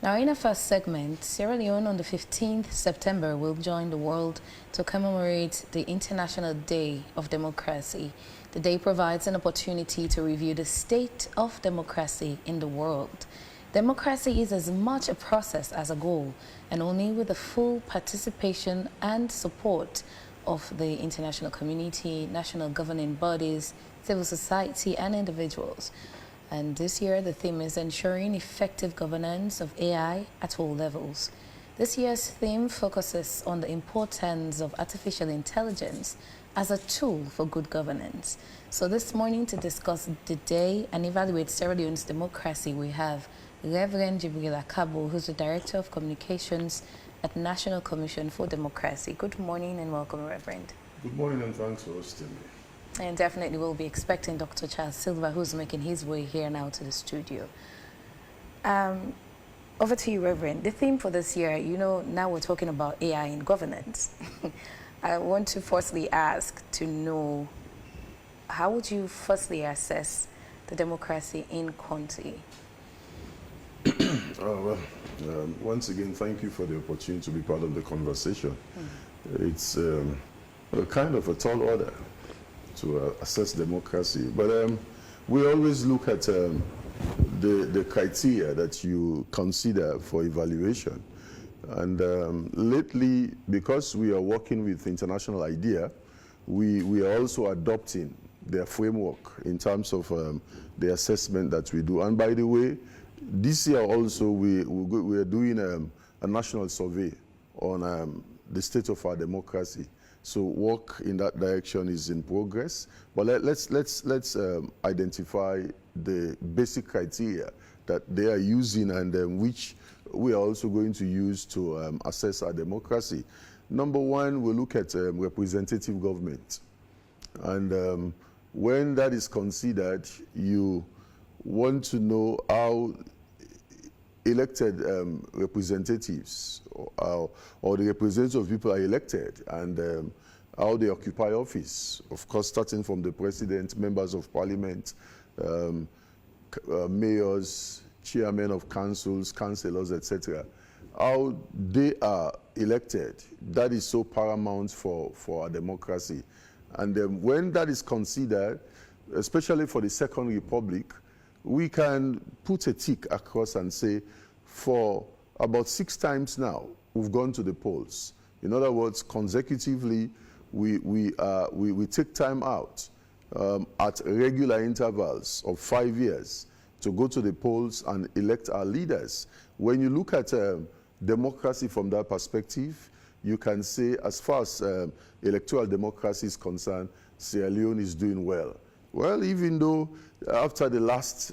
Now, in our first segment, Sierra Leone on the 15th September will join the world to commemorate the International Day of Democracy. The day provides an opportunity to review the state of democracy in the world. Democracy is as much a process as a goal, and only with the full participation and support of the international community, national governing bodies, civil society, and individuals. And this year, the theme is ensuring effective governance of AI at all levels. This year's theme focuses on the importance of artificial intelligence as a tool for good governance. So this morning, to discuss the day and evaluate Sierra Leone's democracy, we have Reverend Jibril Akabo, who's the Director of Communications at National Commission for Democracy. Good morning and welcome, Reverend. Good morning and thanks for hosting me. And definitely we'll be expecting Dr. Charles Silva, who's making his way here now to the studio. Over to you, Reverend. The theme for this year, now we're talking about AI in governance. I want to firstly ask to know, how would you firstly assess the democracy in country? Once again, thank you for the opportunity to be part of the conversation. It's a kind of a tall order to assess democracy, but we always look at the criteria that you consider for evaluation. And lately, because we are working with International IDEA, we are also adopting their framework in terms of the assessment that we do. And by the way, this year also we are doing a national survey on the state of our democracy. So work in that direction is in progress. But let's identify the basic criteria that they are using and which we are also going to use to assess our democracy. Number one, we look at representative government. And when that is considered, you want to know how elected representatives or the representatives of people are elected and how they occupy office. Of course, starting from the president, members of parliament, mayors, chairmen of councils, councillors, etc. How they are elected, that is so paramount for our democracy. And when that is considered, especially for the Second Republic, we can put a tick across and say, for about 6 times now, we've gone to the polls. In other words, consecutively, we take time out at regular intervals of 5 years to go to the polls and elect our leaders. When you look at democracy from that perspective, you can say, as far as electoral democracy is concerned, Sierra Leone is doing well. Well, even though after the last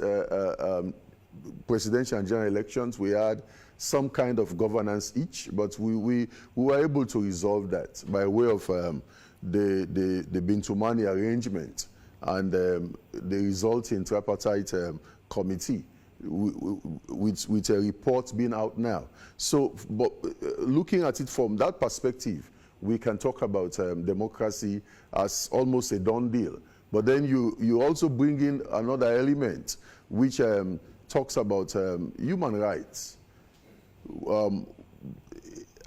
presidential and general elections, we had some kind of governance each, but we were able to resolve that by way of the Bintumani arrangement and the resulting tripartite committee with a report being out now. So, but looking at it from that perspective, we can talk about democracy as almost a done deal. But then you also bring in another element which talks about human rights.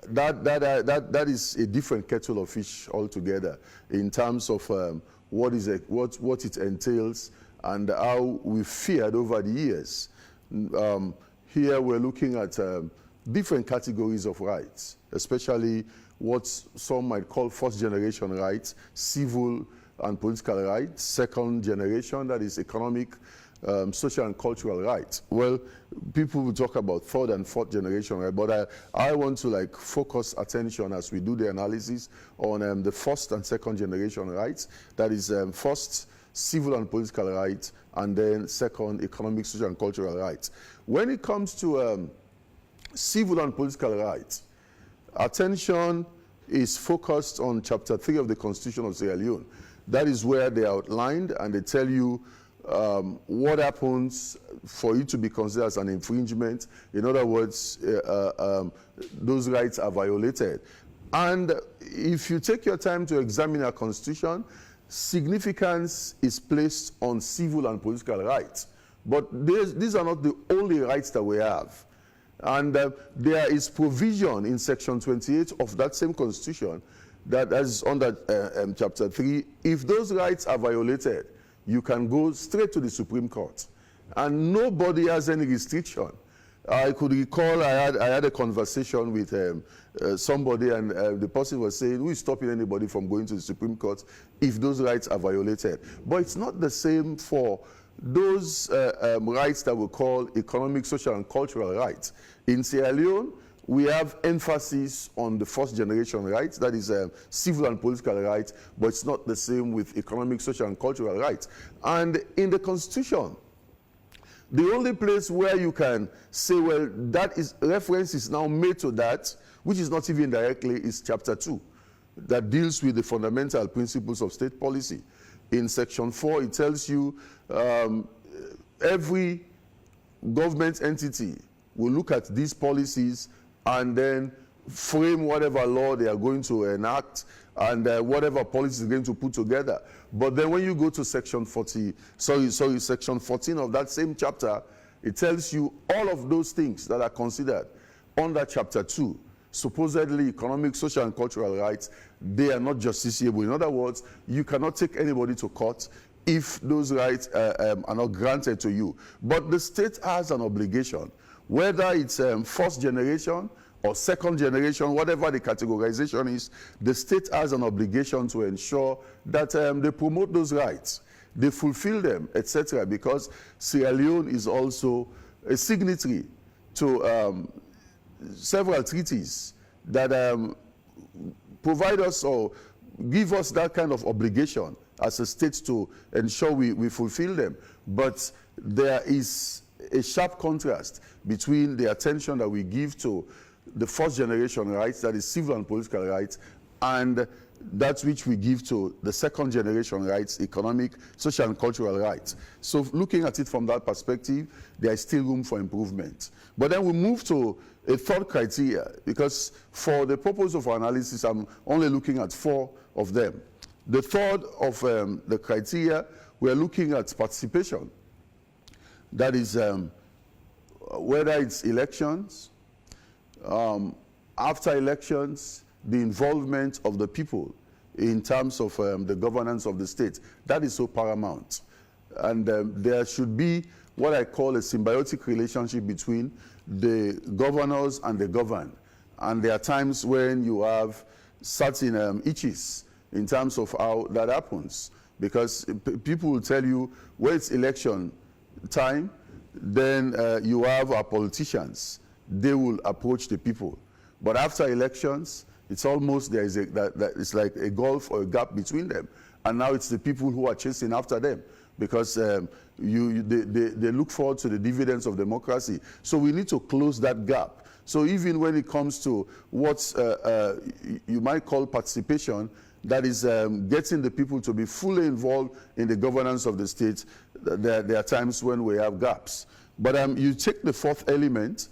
That is a different kettle of fish altogether in terms of what it entails and how we fared over the years. Here we're looking at different categories of rights, especially what some might call first generation rights, civil and political rights, second generation, that is economic, social and cultural rights. Well, people will talk about third and fourth generation, right? But I want to focus attention as we do the analysis on the first and second generation rights. That is first civil and political rights, and then second economic, social and cultural rights. When it comes to civil and political rights, attention is focused on Chapter 3 of the Constitution of Sierra Leone. That is where they are outlined and they tell you what happens for it to be considered as an infringement. In other words, those rights are violated. And if you take your time to examine our Constitution, significance is placed on civil and political rights. But these are not the only rights that we have. And there is provision in Section 28 of that same Constitution that is under Chapter 3. If those rights are violated, you can go straight to the Supreme Court. And nobody has any restriction. I could recall I had a conversation with somebody, and the person was saying, who is stopping anybody from going to the Supreme Court if those rights are violated? But it's not the same for those rights that we call economic, social, and cultural rights. In Sierra Leone, we have emphasis on the first generation rights, that is civil and political rights, but it's not the same with economic, social, and cultural rights. And in the Constitution, the only place where you can say, well, that is reference is now made to that, which is not even directly, is Chapter 2, that deals with the fundamental principles of state policy. In Section 4, it tells you every government entity will look at these policies and then frame whatever law they are going to enact and whatever policy is going to put together. But then when you go to Section 14 of that same chapter, it tells you all of those things that are considered under Chapter 2, supposedly economic, social, and cultural rights, they are not justiciable. In other words, you cannot take anybody to court if those rights are not granted to you. But the state has an obligation, whether it's first generation or second generation, whatever the categorization is, the state has an obligation to ensure that they promote those rights, they fulfill them, etc., because Sierra Leone is also a signatory to several treaties that provide us or give us that kind of obligation as a state to ensure we fulfill them. But there is a sharp contrast between the attention that we give to the first generation rights, that is civil and political rights, and that which we give to the second generation rights, economic, social, and cultural rights. So looking at it from that perspective, there is still room for improvement. But then we move to a third criteria, because for the purpose of our analysis, I'm only looking at 4 of them. The third of the criteria, we're looking at participation. That is, whether it's elections, after elections, the involvement of the people in terms of the governance of the state. That is so paramount. And there should be what I call a symbiotic relationship between the governors and the governed. And there are times when you have certain itches in terms of how that happens. Because people will tell you, when it's election time, then you have our politicians. They will approach the people. But after elections, it's almost it's like a gulf or a gap between them. And now it's the people who are chasing after them, because they look forward to the dividends of democracy. So we need to close that gap. So even when it comes to what you might call participation, that is getting the people to be fully involved in the governance of the state, there are times when we have gaps. But you take the fourth element,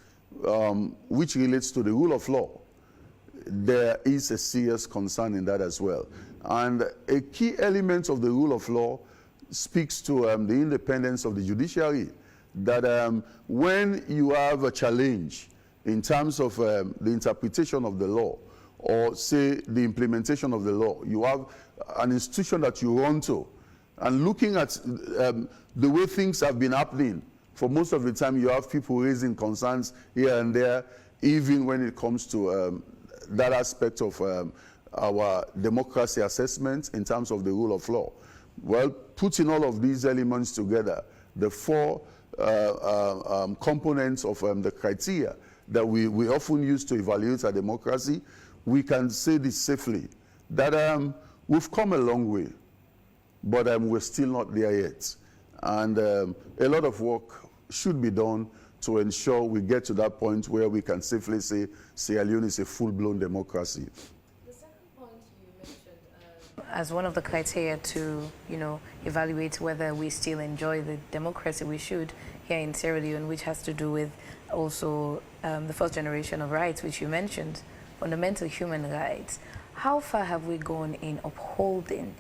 which relates to the rule of law. There is a serious concern in that as well. And a key element of the rule of law speaks to the independence of the judiciary, that when you have a challenge in terms of the interpretation of the law, or say the implementation of the law, you have an institution that you run to, and looking at the way things have been happening, for most of the time you have people raising concerns here and there, even when it comes to that aspect of our democracy assessment in terms of the rule of law. Well, putting all of these elements together, the 4 components of the criteria that we often use to evaluate our democracy, we can say this safely, that we've come a long way, but we're still not there yet. And a lot of work should be done to ensure we get to that point where we can safely say Sierra Leone is a full-blown democracy. The second point you mentioned as one of the criteria to, evaluate whether we still enjoy the democracy we should here in Sierra Leone, which has to do with also the first generation of rights, which you mentioned, fundamental human rights. How far have we gone in upholding,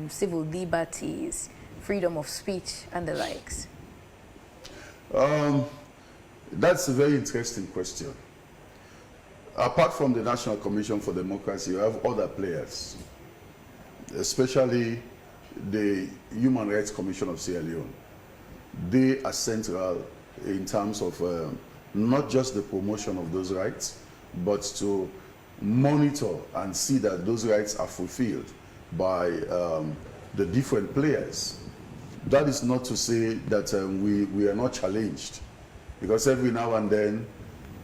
civil liberties, freedom of speech, and the likes? That's a very interesting question. Apart from the National Commission for Democracy, you have other players, especially the Human Rights Commission of Sierra Leone. They are central in terms of not just the promotion of those rights, but to monitor and see that those rights are fulfilled by the different players. That is not to say that we are not challenged, because every now and then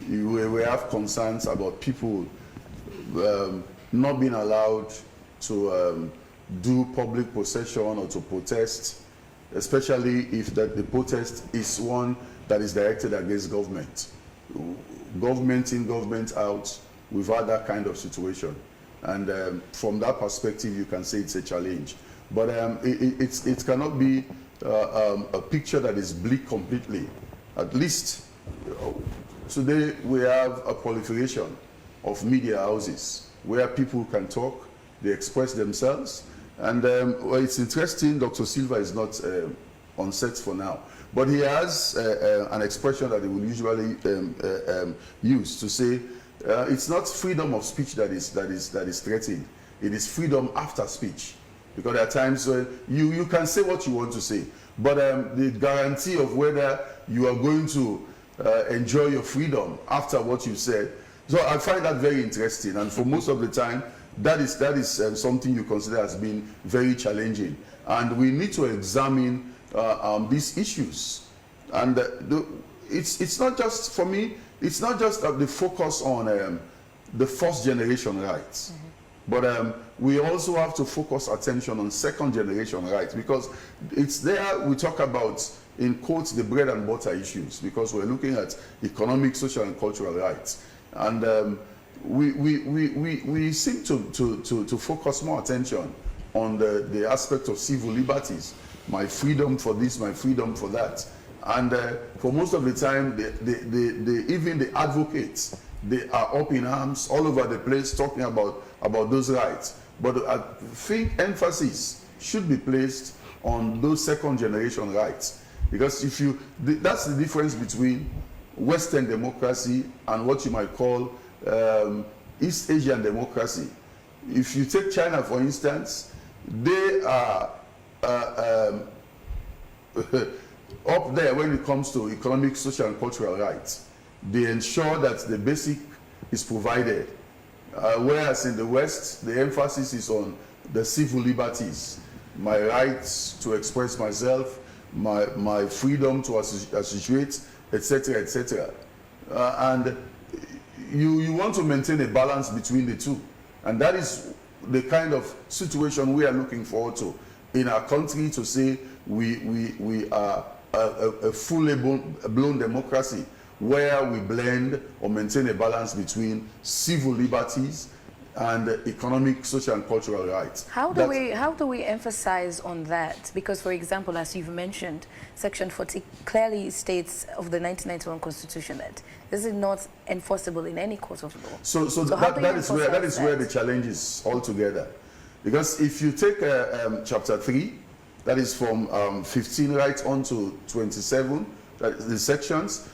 we have concerns about people not being allowed to do public procession or to protest, especially if the protest is one that is directed against government. Government in, government out, we've had that kind of situation. And from that perspective, you can say it's a challenge. But it cannot be a picture that is bleak completely. At least today we have a proliferation of media houses where people can talk, they express themselves. And well, it's interesting, Dr. Silva is not on set for now, but he has an expression that he will usually use to say, it's not freedom of speech that is threatened. It is freedom after speech, because there are times when you can say what you want to say, but the guarantee of whether you are going to enjoy your freedom after what you said. So I find that very interesting, and for most of the time, that is something you consider as being very challenging, and we need to examine these issues. And it's not just, for me, it's not just the focus on the first generation rights, but we also have to focus attention on second generation rights, because it's there we talk about, in quotes, the bread and butter issues, because we're looking at economic, social, and cultural rights. And we seem to focus more attention on the aspect of civil liberties, my freedom for this, my freedom for that. And for most of the time, even the advocates, they are up in arms all over the place talking about those rights. But I think emphasis should be placed on those second generation rights, because that's the difference between Western democracy and what you might call East Asian democracy. If you take China, for instance, they are up there when it comes to economic, social, and cultural rights. They ensure that the basic is provided, whereas in the West, the emphasis is on the civil liberties, my rights to express myself, my freedom to associate, etc., etc. And you want to maintain a balance between the two. And that is the kind of situation we are looking forward to in our country, to say we are a fully blown democracy where we blend or maintain a balance between civil liberties and economic, social, and cultural rights. How do we emphasize on that? Because, for example, as you've mentioned, Section 40 clearly states of the 1991 Constitution that this is not enforceable in any court of law. So that is where the challenge is altogether. Because if you take Chapter 3, that is from 15 right on to 27, the sections,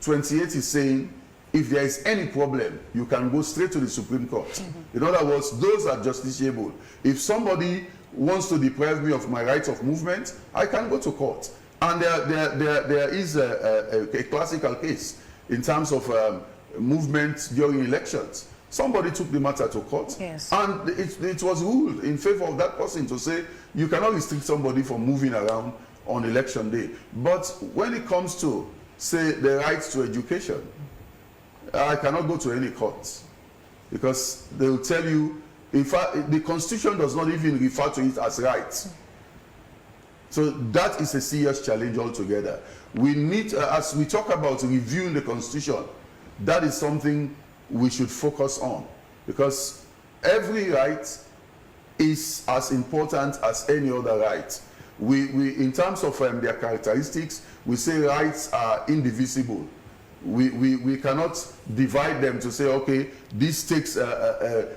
28 is saying, if there is any problem, you can go straight to the Supreme Court. In other words, those are justiciable. If somebody wants to deprive me of my right of movement, I can go to court. And there is a classical case in terms of movement during elections. Somebody took the matter to court, yes, and it was ruled in favor of that person to say you cannot restrict somebody from moving around on election day. But when it comes to, say, the right to education, I cannot go to any court, because they will tell you, in fact, the Constitution does not even refer to it as rights. So that is a serious challenge altogether. We need, as we talk about reviewing the Constitution, that is something we should focus on, because every right is as important as any other right. We in terms of their characteristics, we say rights are indivisible. We cannot divide them to say, okay, this takes a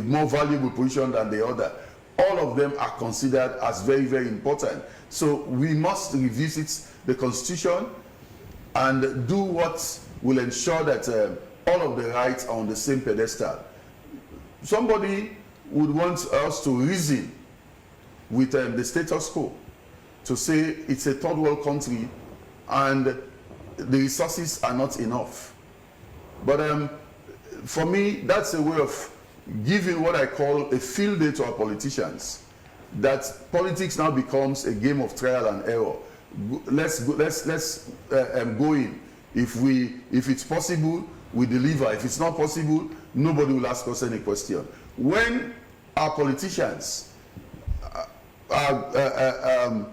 more valuable position than the other. All of them are considered as very, very important. So we must revisit the Constitution and do what will ensure that all of the rights are on the same pedestal. Somebody would want us to reason with the status quo, to say it's a third world country and the resources are not enough. But for me, that's a way of giving what I call a field day to our politicians, that politics now becomes a game of trial and error. Let's go in. If it's possible, we deliver. If it's not possible, nobody will ask us any question. When our politicians are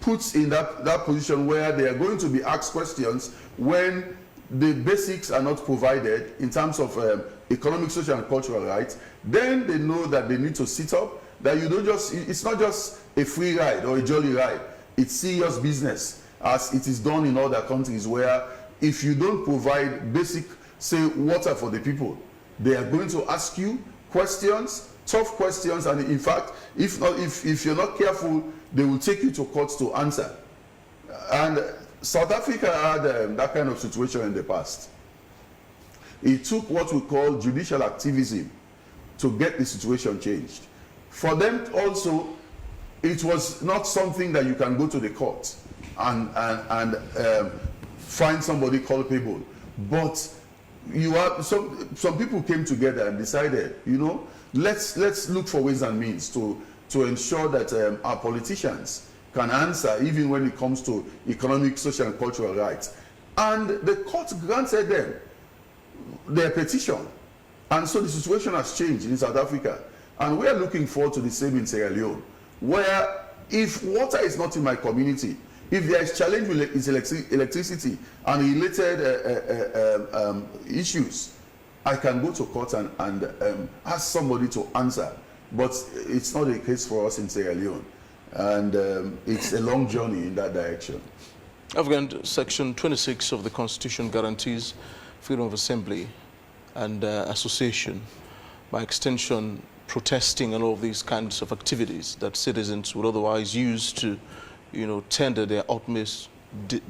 put in that position where they are going to be asked questions when the basics are not provided in terms of economic, social, and cultural rights, then they know that they need to sit up, that you don't just, it's not just a free ride or a jolly ride. It's serious business, as it is done in other countries where if you don't provide basic, say, water for the people, they are going to ask you questions, tough questions, and in fact, if you're not careful, they will take you to court to answer. And South Africa had that kind of situation in the past. It took what we call judicial activism to get the situation changed. For them also, it was not something that you can go to the court and find somebody culpable. But you have some people came together and decided, you know, let's look for ways and means to ensure that our politicians can answer even when it comes to economic, social, and cultural rights. And the court granted them their petition. And so the situation has changed in South Africa. And we are looking forward to the same in Sierra Leone, where if water is not in my community, if there is challenge with electricity and related issues, I can go to court and ask somebody to answer. But it's not the case for us in Sierra Leone. And it's a long journey in that direction. Afghan Section 26 of the Constitution guarantees freedom of assembly and association. By extension, protesting and all of these kinds of activities that citizens would otherwise use to, you know, tender their utmost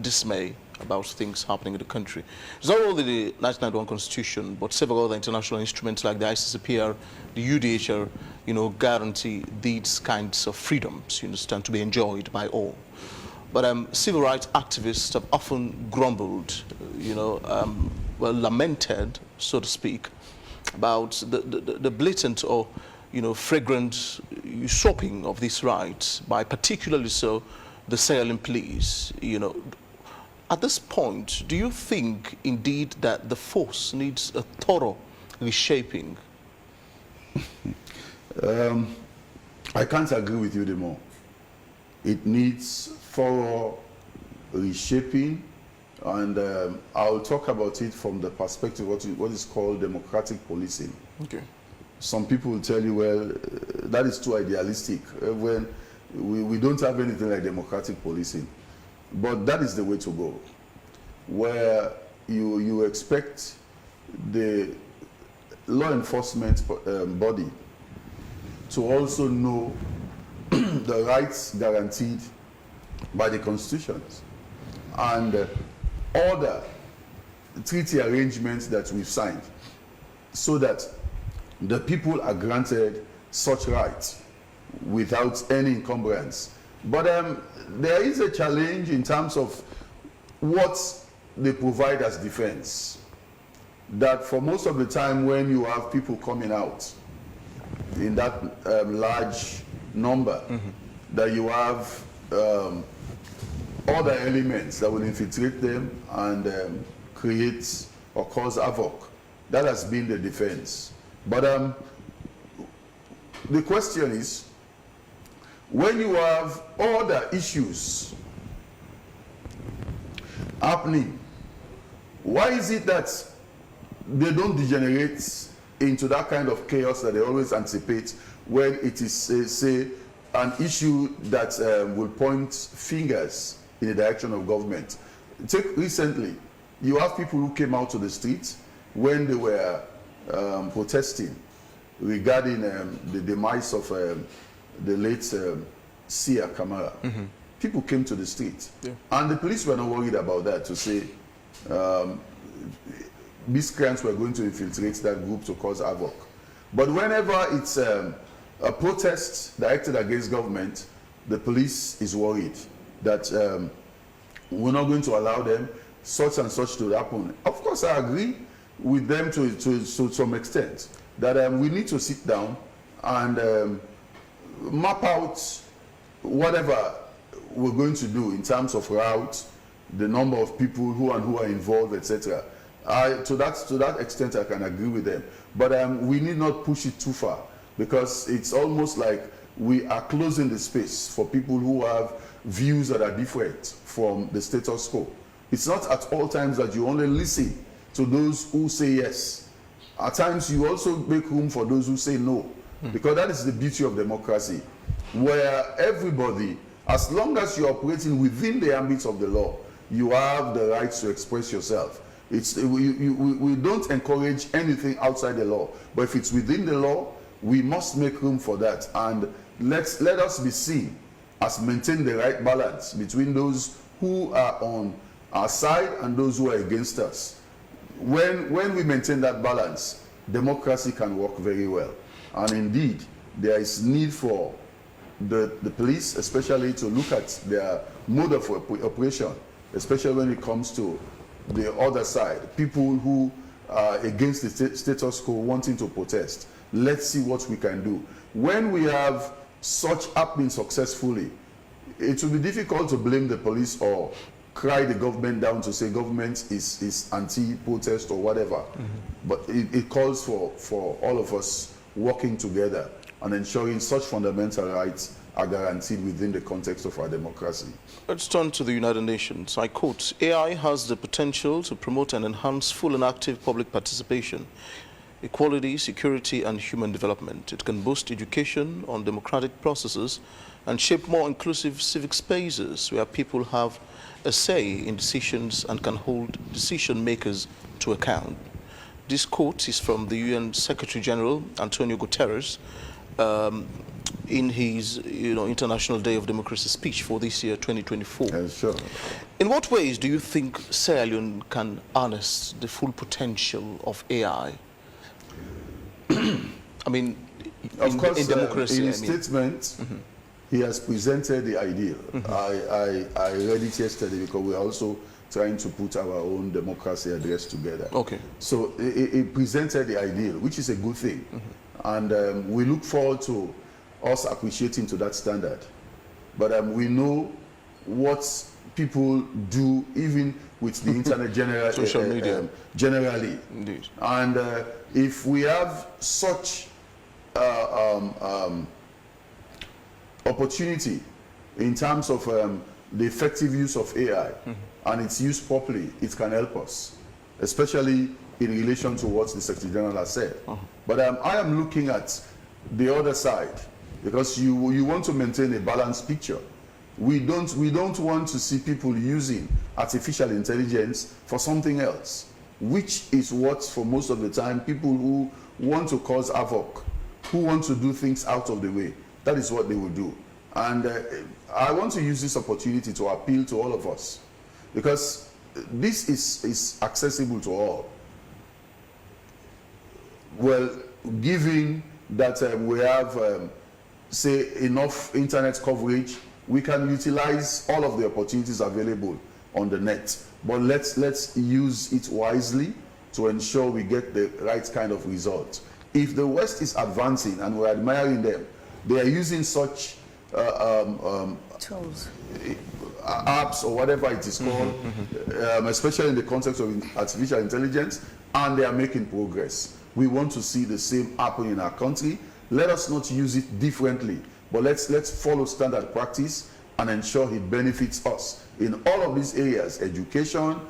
dismay about things happening in the country. It's not only the 1991 Constitution, but several other international instruments like the ICCPR, the UDHR, you know, guarantee these kinds of freedoms, you understand, to be enjoyed by all. But civil rights activists have often grumbled, you know, well, lamented, so to speak, about the blatant or, you know, flagrant usurping of these rights by particularly so the Sierra Leone police, you know. At this point, do you think indeed that the force needs a thorough reshaping? I can't agree with you anymore. It needs thorough reshaping, and I'll talk about it from the perspective of what is called democratic policing. Okay. Some people will tell you, well, that is too idealistic. When we don't have anything like democratic policing. But that is the way to go, where you expect the law enforcement body to also know the rights guaranteed by the constitutions and order treaty arrangements that we've signed so that the people are granted such rights without any encumbrance. But there is a challenge in terms of what they provide as defense. That for most of the time when you have people coming out in that large number, that you have other elements that will infiltrate them and create or cause havoc. That has been the defense. But the question is, when you have other issues happening, why is it that they don't degenerate into that kind of chaos that they always anticipate when it is, say, an issue that will point fingers in the direction of government? Take recently, you have people who came out to the streets when they were protesting regarding the demise of the late Sia Kamara. People came to the street, and the police were not worried about that, to say, miscreants were going to infiltrate that group to cause havoc. But whenever it's a protest directed against government, the police is worried that we're not going to allow them such and such to happen. Of course, I agree with them to some extent that we need to sit down and map out whatever we're going to do in terms of routes, the number of people who are involved, etc. To that extent, I can agree with them. But we need not push it too far, because it's almost like we are closing the space for people who have views that are different from the status quo. It's not at all times that you only listen to those who say yes. At times, you also make room for those who say no, because that is the beauty of democracy, where everybody, as long as you're operating within the ambit of the law, you have the right to express yourself. We don't encourage anything outside the law, but if it's within the law, we must make room for that, and let us be seen as maintaining the right balance between those who are on our side and those who are against us. When we maintain that balance, democracy can work very well. And indeed, there is need for the police especially to look at their mode of operation, especially when it comes to the other side, people who are against the status quo wanting to protest. Let's see what we can do. When we have such happening successfully, it will be difficult to blame the police or cry the government down to say government is anti-protest or whatever. But it calls for all of us working together and ensuring such fundamental rights are guaranteed within the context of our democracy. Let's turn to the United Nations. I quote, AI has the potential to promote and enhance full and active public participation, equality, security, and human development. It can boost education on democratic processes and shape more inclusive civic spaces where people have a say in decisions and can hold decision makers to account. This quote is from the UN Secretary General, Antonio Guterres, in his International Day of Democracy speech for this year, 2024. Sure. In what ways do you think Sierra Leone can harness the full potential of AI? I mean, of course, in democracy. In his statement, he has presented the ideal. I read it yesterday because we're also trying to put our own democracy address together. Okay. So he presented the ideal, which is a good thing. And we look forward to us appreciating to that standard. But we know what people do even with the internet social media. Generally. Indeed. And if we have such opportunity in terms of the effective use of AI and its used properly, it can help us, especially in relation to what the Secretary General has said. But I am looking at the other side, because you want to maintain a balanced picture. We don't want to see people using artificial intelligence for something else, which is what, for most of the time, people who want to cause havoc, who want to do things out of the way, that is what they will do. And I want to use this opportunity to appeal to all of us, because this is accessible to all. Well, given that we have, say, enough internet coverage, we can utilize all of the opportunities available on the net. But let's use it wisely to ensure we get the right kind of result. If the West is advancing and we're admiring them, they are using such tools, apps or whatever it is called, especially in the context of artificial intelligence, and they are making progress. We want to see the same happen in our country. Let us not use it differently, but let's follow standard practice and ensure it benefits us in all of these areas: education,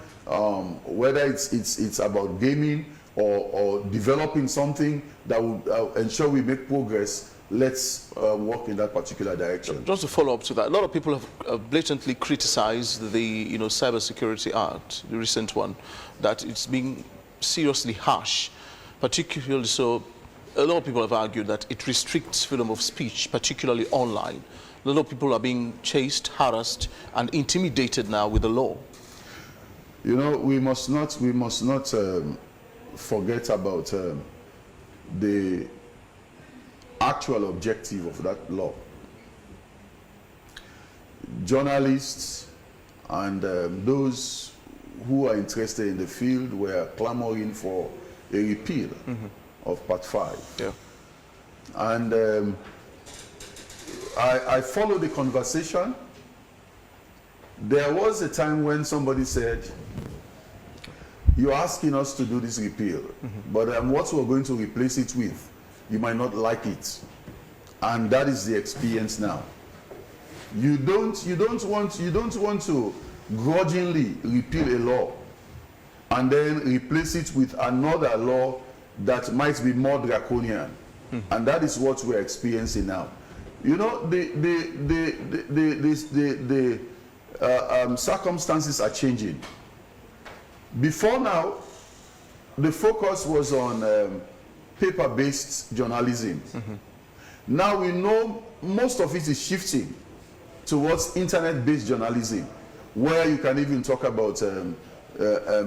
whether it's about gaming or developing something that will ensure we make progress. Let's work in that particular direction. Just to follow up to that, a lot of people have blatantly criticized the Cybersecurity Act, the recent one, that it's being seriously harsh, particularly so. A lot of people have argued that it restricts freedom of speech, particularly online. A lot of people are being chased, harassed, and intimidated now with the law. You know, we must not forget about the actual objective of that law. Journalists and those who are interested in the field were clamoring for a repeal of Part 5. Yeah. And I followed the conversation. There was a time when somebody said, you're asking us to do this repeal, but what we're going to replace it with, you might not like it. And that is the experience now. You don't want to grudgingly repeal a law and then replace it with another law that might be more draconian. And that is what we're experiencing now. You know, the circumstances are changing. Before now, the focus was on paper-based journalism. Now we know most of it is shifting towards internet-based journalism, where you can even talk about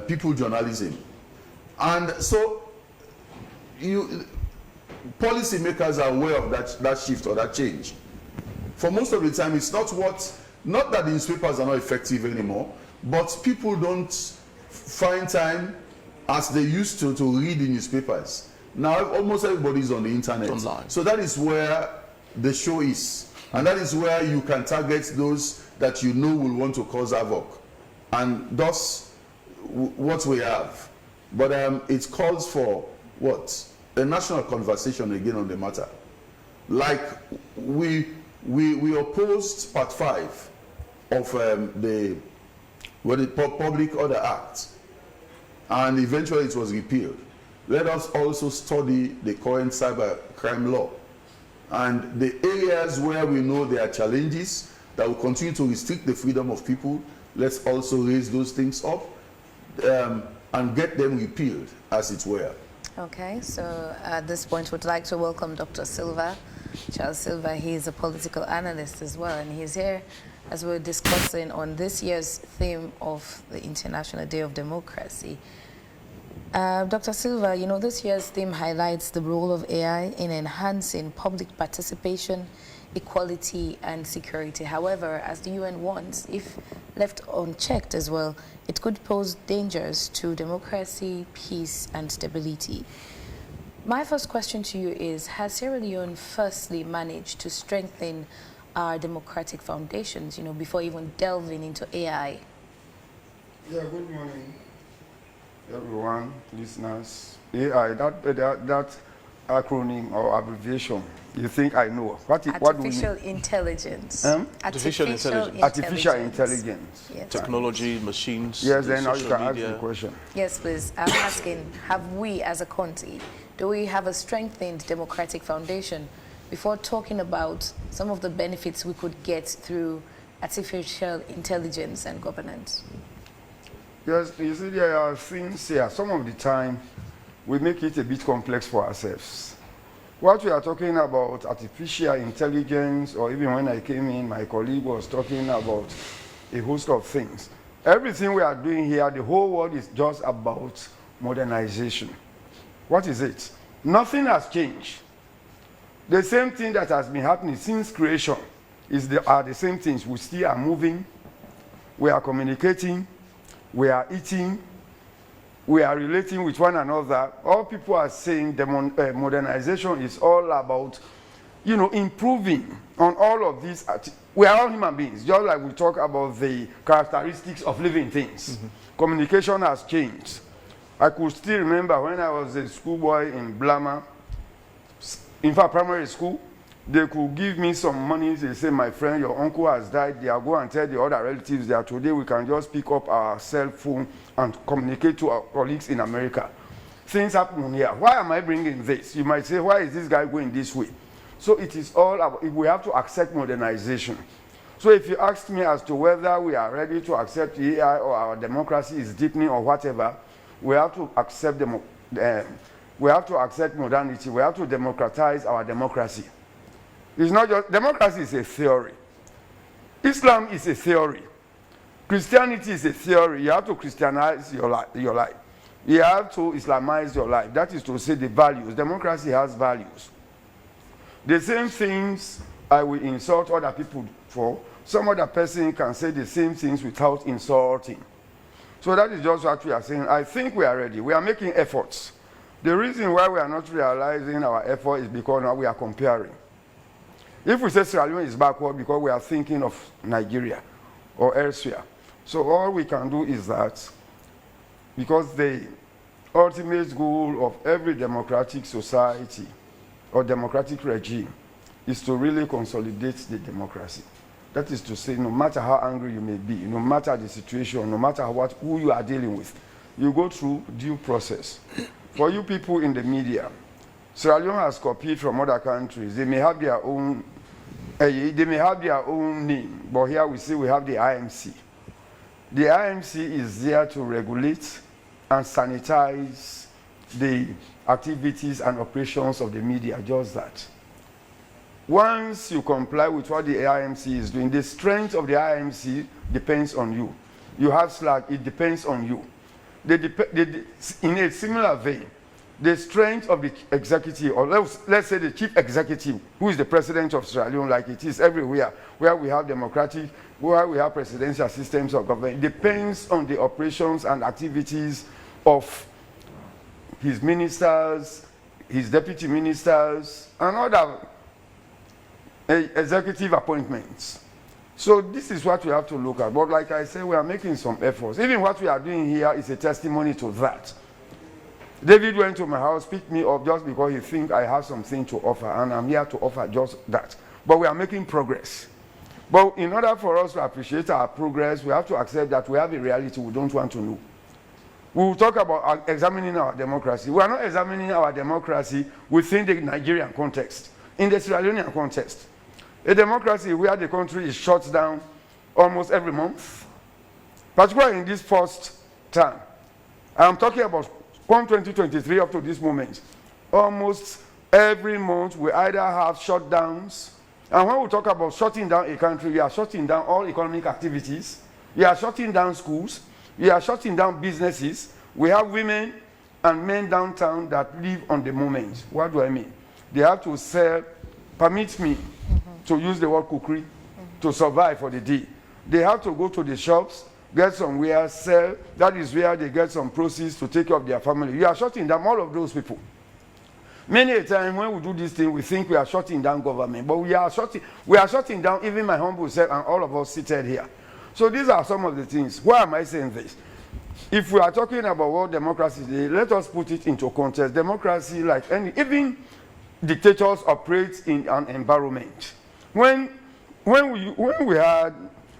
people journalism. And so policymakers are aware of that shift or that change. For most of the time, it's not that the newspapers are not effective anymore, but people don't find time as they used to read the newspapers. Now almost everybody is on the internet. Online. So that is where the show is. And that is where you can target those that you know will want to cause havoc. And thus, what we have. But it calls for what? A national conversation again on the matter. Like we opposed Part 5 of the Public Order Act, and eventually it was repealed. Let us also study the current cyber crime law and the areas where we know there are challenges that will continue to restrict the freedom of people. Let's also raise those things up and get them repealed, as it were. Okay, so at this point, we'd like to welcome Dr. Silva, Charles Silva. He is a political analyst as well, and he's here as we're discussing on this year's theme of the International Day of Democracy. Dr. Silva, you know, this year's theme highlights the role of AI in enhancing public participation, equality, and security. However, as the UN warns, if left unchecked as well, it could pose dangers to democracy, peace, and stability. My first question to you is, has Sierra Leone firstly managed to strengthen our democratic foundations, you know, before even delving into AI? Yeah, good morning, everyone, listeners. AI, that acronym or abbreviation, you think I know. What do we Artificial intelligence. Artificial intelligence. Artificial intelligence. Yes. Technology, machines. Yes, then now you social can ask media. the question. Yes, please. I'm asking, have we as a country, do we have a strengthened democratic foundation before talking about some of the benefits we could get through artificial intelligence and governance? Yes, you see, there are things here. Some of the time, we make it a bit complex for ourselves. What we are talking about, artificial intelligence, or even when I came in, my colleague was talking about a host of things. Everything we are doing here, the whole world is just about modernization. What is it? Nothing has changed. The same thing that has been happening since creation are the same things. We still are moving, we are communicating, we are eating, we are relating with one another. All people are saying the modernization is all about, you know, improving on all of these. We are all human beings, just like we talk about the characteristics of living things. Communication has changed. I could still remember when I was a schoolboy in Blama, in fact, primary school, they could give me some money. They say, my friend, your uncle has died. They are go and tell the other relatives that today we can just pick up our cell phone and communicate to our colleagues in America. Things happen here. Why am I bringing this? You might say, why is this guy going this way? So it is all about, we have to accept modernization. So if you ask me as to whether we are ready to accept AI or our democracy is deepening or whatever, we have to accept we have to accept modernity. We have to democratize our democracy. It's not just, democracy is a theory. Islam is a theory. Christianity is a theory. You have to Christianize your life. You have to Islamize your life. That is to say the values. Democracy has values. The same things I will insult other people for, some other person can say the same things without insulting. So that is just what we are saying. I think we are ready. We are making efforts. The reason why we are not realizing our effort is because now we are comparing. If we say Sierra Leone is backward because we are thinking of Nigeria or elsewhere. So all we can do is that, because the ultimate goal of every democratic society or democratic regime is to really consolidate the democracy. That is to say, no matter how angry you may be, no matter the situation, no matter who you are dealing with, you go through due process. For you people in the media, Sierra Leone has copied from other countries. They may have their own name, but here we see we have the IMC. The IMC is there to regulate and sanitize the activities and operations of the media, just that. Once you comply with what the IMC is doing, the strength of the IMC depends on you. You have slack, it depends on you. In a similar vein, the strength of the executive, or let's say the chief executive, who is the president of Sierra Leone, like it is everywhere, where we have democratic, where we have presidential systems of government, depends on the operations and activities of his ministers, his deputy ministers, and other executive appointments. So this is what we have to look at. But like I said, we are making some efforts. Even what we are doing here is a testimony to that. David went to my house, picked me up just because he thinks I have something to offer, and I'm here to offer just that. But we are making progress. But in order for us to appreciate our progress, we have to accept that we have a reality we don't want to know. We will talk about examining our democracy. We are not examining our democracy within the Nigerian context, in the Sierra Leonean context. A democracy where the country is shut down almost every month, particularly in this first term. I'm talking about from 2023 up to this moment. Almost every month we either have shutdowns, and when we talk about shutting down a country, we are shutting down all economic activities, we are shutting down schools, we are shutting down businesses. We have women and men downtown that live on the moment. What do I mean? They have to sell, permit me to use the word cookery, to survive for the day. They have to go to the shops, get somewhere, sell. That is where they get some proceeds to take care of their family. You are shutting down all of those people. Many a time when we do this thing, we think we are shutting down government, but we are shutting down even my humble self and all of us seated here. So these are some of the things. Why am I saying this? If we are talking about what democracy is, let us put it into context. Democracy, like even dictators, operate in an environment. When we had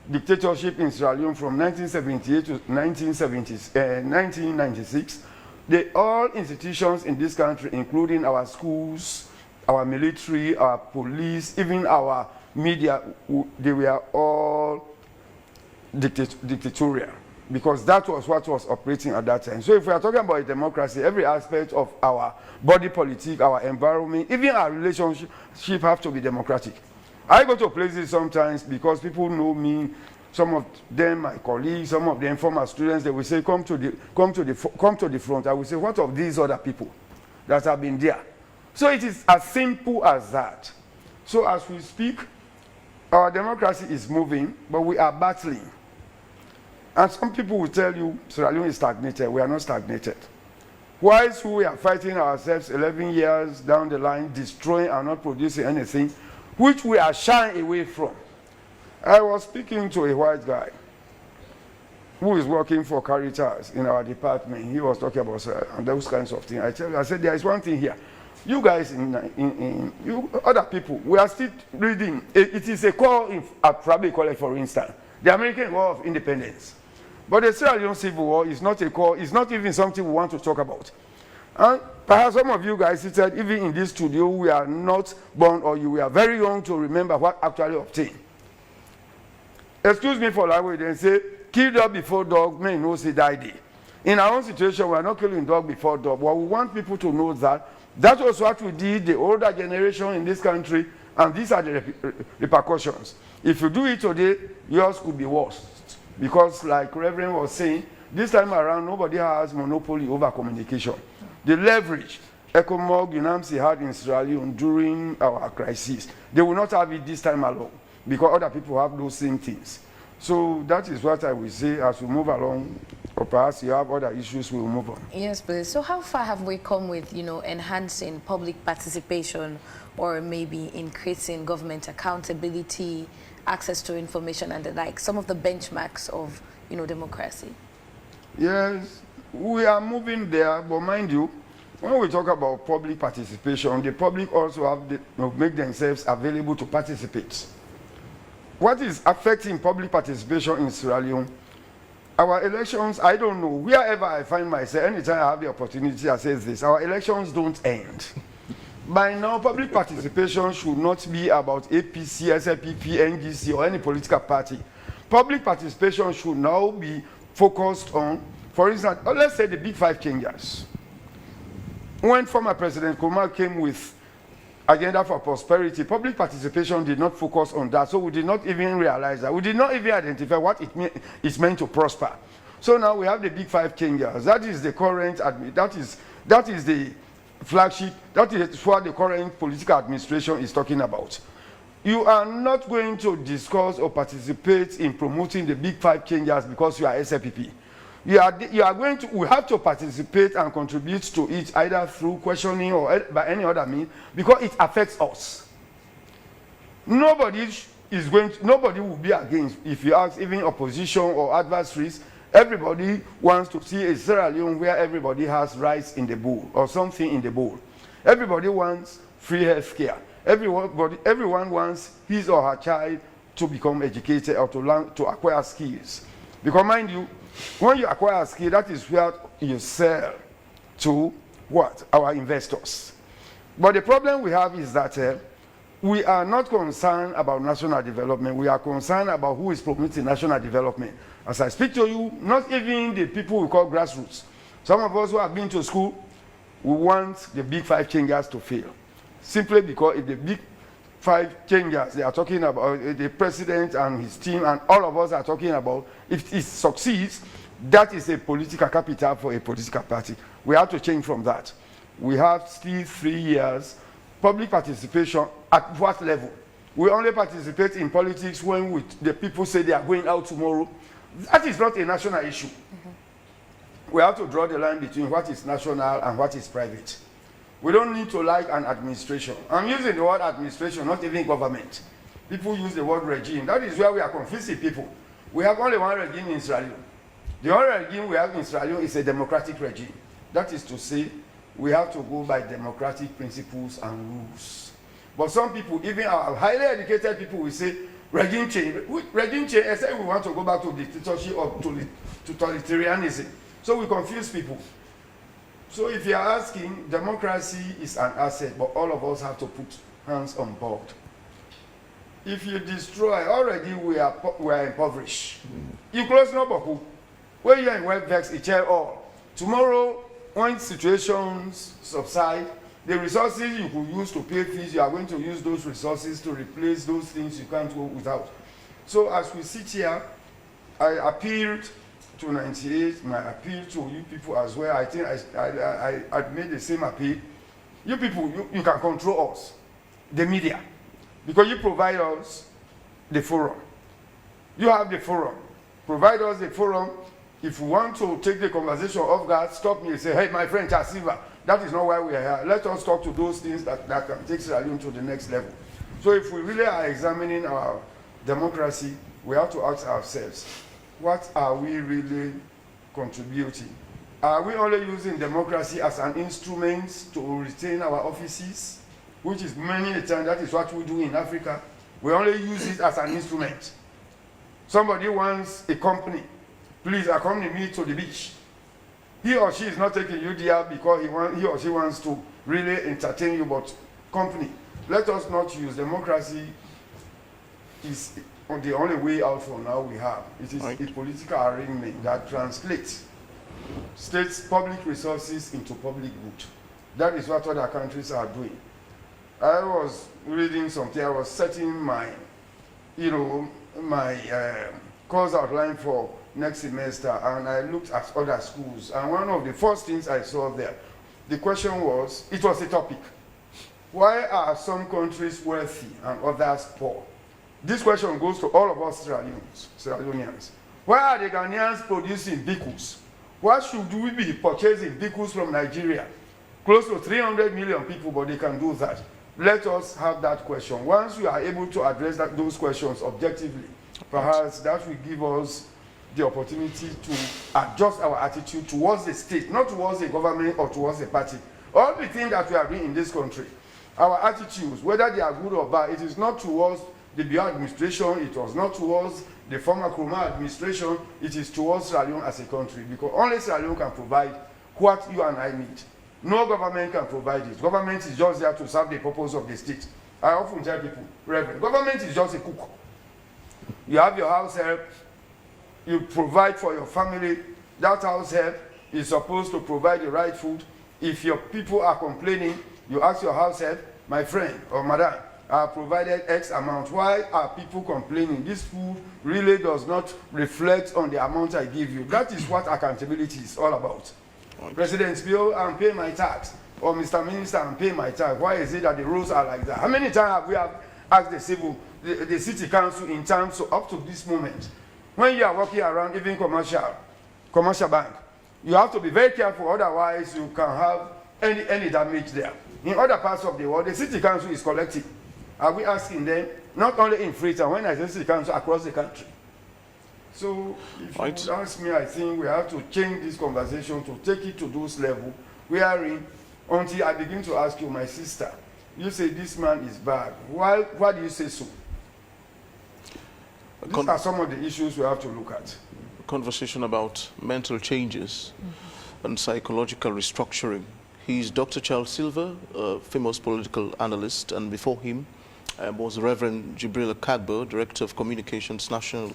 dictatorship in Sierra Leone from 1978 to 1996, all institutions in this country, including our schools, our military, our police, even our media, they were all dictatorial, because that was what was operating at that time. So if we are talking about a democracy, every aspect of our body politic, our environment, even our relationship have to be democratic. I go to places sometimes because people know me, some of them my colleagues, some of them former students, they will say, come to the front. I will say, what of these other people that have been there? So it is as simple as that. So as we speak, our democracy is moving, but we are battling. And some people will tell you, Sierra Leone is stagnated. We are not stagnated. Whilst we are fighting ourselves 11 years down the line, destroying and not producing anything, which we are shying away from. I was speaking to a white guy who is working for Caritas in our department. He was talking about those kinds of things. I said, there is one thing here. You guys, you other people, we are still reading. It is a call, probably call it, for instance, the American War of Independence. But the Sierra Leone Civil War is not a call, it's not even something we want to talk about. And perhaps some of you guys seated, even in this studio, we are not born, or you were very young to remember what actually obtained. Excuse me for language, and say, kill dog before dog, may know say die day. In our own situation, we are not killing dog before dog, but we want people to know that that was what we did, the older generation in this country, and these are the repercussions. If you do it today, yours could be worse. Because like Reverend was saying, this time around, nobody has monopoly over communication. The leverage ECOMOG, UNAMSI had in Sierra Leone during our crisis, they will not have it this time alone because other people have those same things. So that is what I will say as we move along, or perhaps you have other issues, we will move on. Yes, please. So how far have we come with, enhancing public participation or maybe increasing government accountability, access to information and the like, some of the benchmarks of, democracy? Yes, we are moving there, but mind you, when we talk about public participation, the public also have to make themselves available to participate. What is affecting public participation in Sierra Leone? Our elections, I don't know, wherever I find myself, anytime I have the opportunity, I say this, our elections don't end. By now, public participation should not be about APC, SLPP, NGC, or any political party. Public participation should now be focused on, for instance, let's say the big 5 changes. When former President Kumar came with Agenda for Prosperity, public participation did not focus on that, so we did not even realize that. We did not even identify what it's meant to prosper. So now we have the big 5 changes. That is the current, that is the flagship, that is what the current political administration is talking about. You are not going to discuss or participate in promoting the big 5 changes because you are SLPP. We have to participate and contribute to it either through questioning or by any other means because it affects us. Nobody will be against, if you ask even opposition or adversaries, everybody wants to see a Sierra Leone where everybody has rice in the bowl or something in the bowl. Everybody wants free health care. Everyone wants his or her child to become educated or to learn, to acquire skills. Because mind you, when you acquire a skill, that is where you sell to what? Our investors. But the problem we have is that we are not concerned about national development. We are concerned about who is promoting national development. As I speak to you, not even the people we call grassroots. Some of us who have been to school, we want the big 5 changes to fail. Simply because if the big 5 changes they are talking about, the president and his team and all of us are talking about, if it succeeds, that is a political capital for a political party. We have to change from that. We have still 3 years. Public participation at what level? We only participate in politics when the people say they are going out tomorrow. That is not a national issue. Mm-hmm. We have to draw the line between what is national and what is private. We don't need to like an administration. I'm using the word administration, not even government. People use the word regime. That is where we are confusing people. We have only one regime in Sierra Leone. The only regime we have in Sierra Leone is a democratic regime. That is to say, we have to go by democratic principles and rules. But some people, even our highly educated people, will say, regime change. Regime change, I say we want to go back to dictatorship or to totalitarianism. So we confuse people. So if you are asking, democracy is an asset, but all of us have to put hands on board. If you destroy, already we are impoverished. You close Noboku, when you are in Webvex, it's all. Tomorrow, when situations subside, the resources you could use to pay fees, you are going to use those resources to replace those things you can't go without. So as we sit here, I appealed to 98, my appeal to you people as well. I think I made the same appeal. You people, you can control us, the media, because you provide us the forum. You have the forum. Provide us the forum. If you want to take the conversation off guard, stop me and say, hey, my friend Silva, that is not why we are here. Let us talk to those things that can take Sierra Leone to the next level. So if we really are examining our democracy, we have to ask ourselves, what are we really contributing? Are we only using democracy as an instrument to retain our offices, which is many a time, that is what we do in Africa. We only use it as an instrument. Somebody wants a company. Please accompany me to the beach. He or she is not taking you there because he or she wants to really entertain you, but company. Let us not use democracy is the only way out for now we have. It is a political arrangement that translates states' public resources into public good. That is what other countries are doing. I was reading something, I was setting my, my course outline for next semester, and I looked at other schools, and one of the first things I saw there, the question was, it was a topic. Why are some countries wealthy and others poor? This question goes to all of us Sierra Leoneans. Why are the Ghanaians producing vehicles? Why should we be purchasing vehicles from Nigeria? Close to 300 million people, but they can do that. Let us have that question. Once we are able to address those questions objectively, perhaps that will give us the opportunity to adjust our attitude towards the state, not towards the government or towards the party. All the things that we are doing in this country, our attitudes, whether they are good or bad, it is not towards the Biafra administration, it was not towards the former Nkrumah administration, it is towards Sierra Leone as a country, because only Sierra Leone can provide what you and I need. No government can provide it. Government is just there to serve the purpose of the state. I often tell people, Reverend, government is just a cook. You have your house help, you provide for your family. That house help is supposed to provide the right food. If your people are complaining, you ask your house help, my friend or madam, I have provided X amount. Why are people complaining? This food really does not reflect on the amount I give you. That is what accountability is all about. Right. President Bill, I'm paying my tax. Or Mr. Minister, I'm paying my tax. Why is it that the rules are like that? How many times have we asked the city council in terms of up to this moment? When you are walking around, even commercial bank, you have to be very careful, otherwise you can have any damage there. In other parts of the world, the city council is collecting. Are we asking them, not only in Freetown, when I say city council, across the country? So, if you would ask me, I think we have to change this conversation to take it to those levels, wherein, until I begin to ask you, my sister, you say this man is bad. Why do you say so? These are some of the issues we have to look at. Conversation about mental changes and psychological restructuring. He's Dr. Charles Silva, a famous political analyst, and before him was Reverend Jibril Kagbo, Director of Communications, National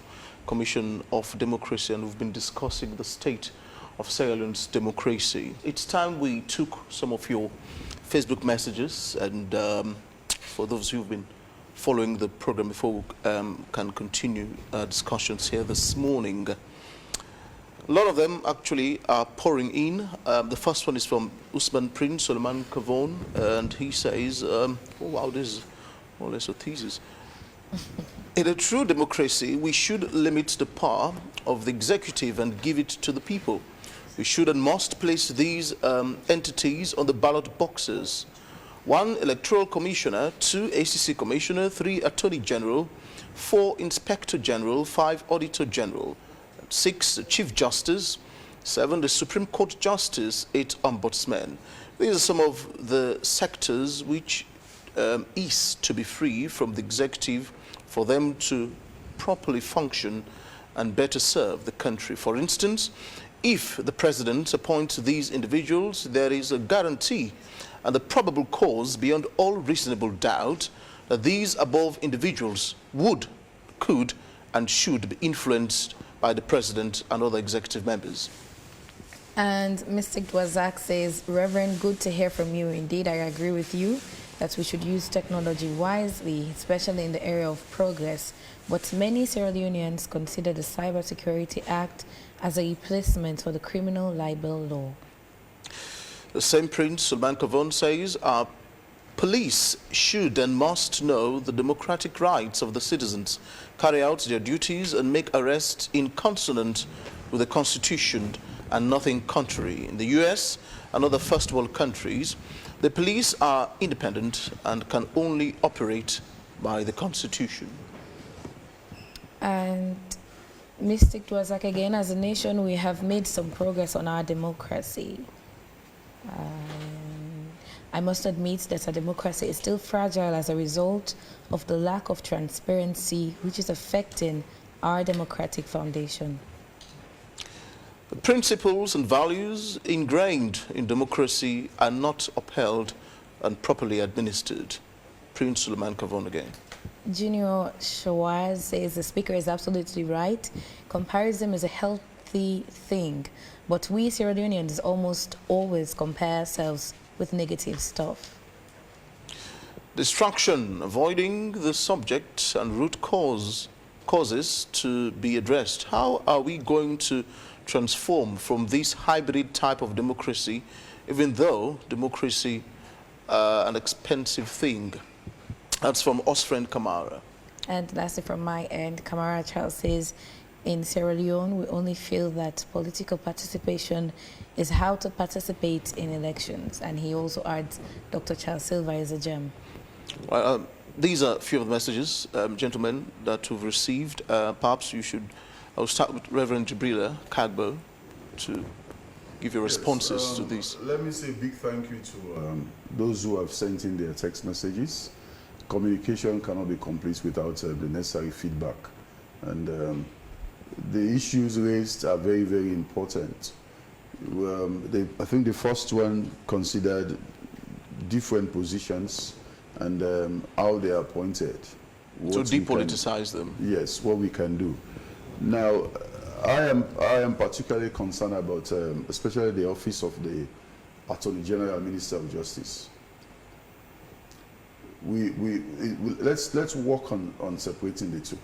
Commission of Democracy, and we've been discussing the state of Sierra Leone's democracy. It's time we took some of your Facebook messages, and for those who've been following the program before we can continue discussions here this morning. A lot of them actually are pouring in. The first one is from Usman Prince Solomon Kavon, and he says, oh wow, this is more or less a thesis. In a true democracy, we should limit the power of the executive and give it to the people. We should and must place these entities on the ballot boxes. 1 electoral commissioner, 2 ACC commissioner, 3 attorney general, 4 inspector general, 5 auditor general, 6 chief justice, 7 the Supreme Court justice, 8 ombudsmen. These are some of the sectors which is to be free from the executive for them to properly function and better serve the country. For instance, if the president appoints these individuals, there is a guarantee and the probable cause beyond all reasonable doubt that these above individuals would, could, and should be influenced by the president and other executive members. And Mr. Dwazak says, Reverend, good to hear from you. Indeed, I agree with you that we should use technology wisely, especially in the area of progress. But many Sierra Leoneans consider the Cybersecurity Act as a replacement for the criminal libel law. The same Prince Sulman Kavon says, our police should and must know the democratic rights of the citizens, carry out their duties and make arrests in consonance with the Constitution and nothing contrary. In the US and other first world countries, the police are independent and can only operate by the Constitution. And Mr. Dwazak, again, as a nation, we have made some progress on our democracy. I must admit that our democracy is still fragile as a result of the lack of transparency, which is affecting our democratic foundation. The principles and values ingrained in democracy are not upheld and properly administered. Prince Suleiman Kavon again. Junior Shawaz says the speaker is absolutely right. Comparison is a healthy thing, but we Sierra Leoneans almost always compare ourselves with negative stuff. Distraction, avoiding the subject and root cause causes to be addressed. How are we going to transform from this hybrid type of democracy, even though democracy an expensive thing? That's from us friend Kamara. And lastly, from my end, Kamara Charles says, in Sierra Leone, we only feel that political participation is how to participate in elections. And he also adds, Dr. Charles Silva is a gem. Well, these are a few of the messages, gentlemen, that we've received. Perhaps you should, I'll start with Reverend Jibrila Kagbo to give your responses to these. Let me say a big thank you to those who have sent in their text messages. Communication cannot be complete without the necessary feedback. And the issues raised are very, very important. I think the first one considered different positions and how they are appointed. To depoliticize them. Yes, what we can do. Now, I am particularly concerned about, especially the office of the Attorney General, Minister of Justice. Let's work on separating the two.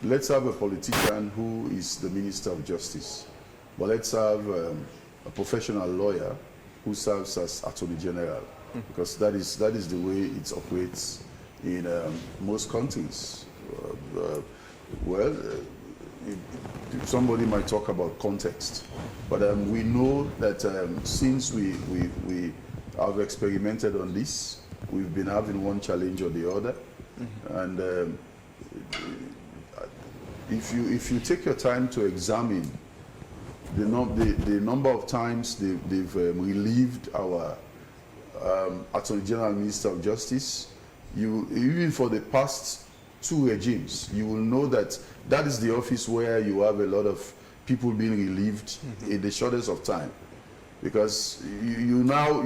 Let's have a politician who is the Minister of Justice, but let's have a professional lawyer who serves as Attorney General, because that is the way it operates in most countries. Somebody might talk about context, but we know that since we have experimented on this, we've been having one challenge or the other, and if you take your time to examine the number of times they've relieved our Attorney General, Minister of Justice, even for the past two regimes, you will know that that is the office where you have a lot of people being relieved in the shortest of time. Because you now,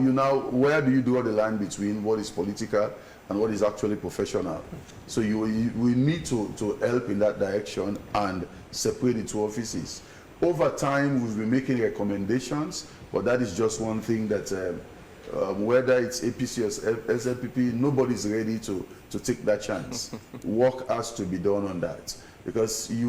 where do you draw the line between what is political and what is actually professional? So we need to help in that direction and separate the two offices. Over time, we've been making recommendations, but that is just one thing that whether it's APC or SLPP, nobody's ready to take that chance. Work has to be done on that, because the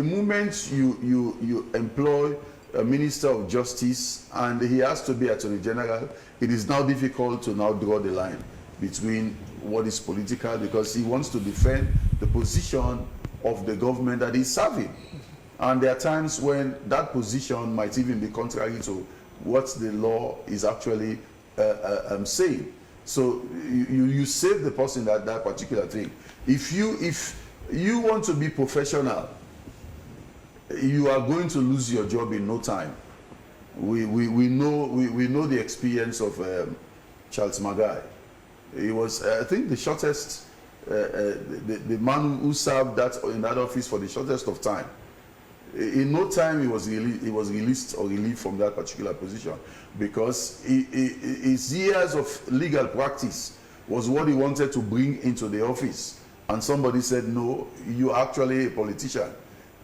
moment you employ a Minister of Justice and he has to be Attorney General, it is now difficult to now draw the line between what is political, because he wants to defend the position of the government that he's serving. And there are times when that position might even be contrary to what the law is actually saying. So you save the person that particular thing. If you want to be professional, you are going to lose your job in no time. We know the experience of Charles Magai. He was, I think, the shortest, the man who served in that office for the shortest of time. In no time he was released or relieved from that particular position, because his years of legal practice was what he wanted to bring into the office, and somebody said, no, you are actually a politician.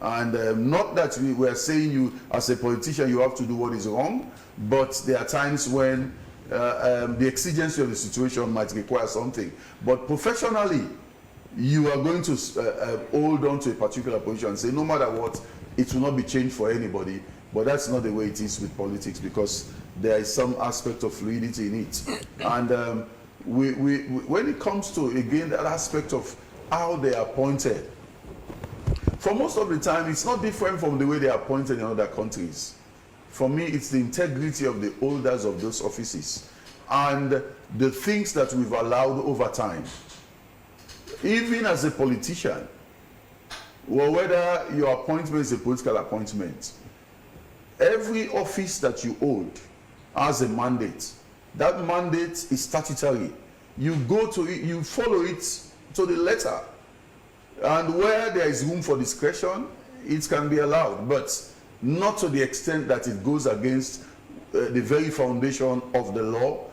And not that we are saying you, as a politician, you have to do what is wrong, but there are times when the exigency of the situation might require something. But professionally, you are going to hold on to a particular position and say, no matter what, it will not be changed for anybody. But that's not the way it is with politics, because there is some aspect of fluidity in it. And when it comes to, again, that aspect of how they are appointed, for most of the time, it's not different from the way they are appointed in other countries. For me, it's the integrity of the holders of those offices and the things that we've allowed over time. Even as a politician, well, whether your appointment is a political appointment, every office that you hold has a mandate. That mandate is statutory. You go to it, you follow it to the letter. And where there is room for discretion, it can be allowed, but not to the extent that it goes against the very foundation of the law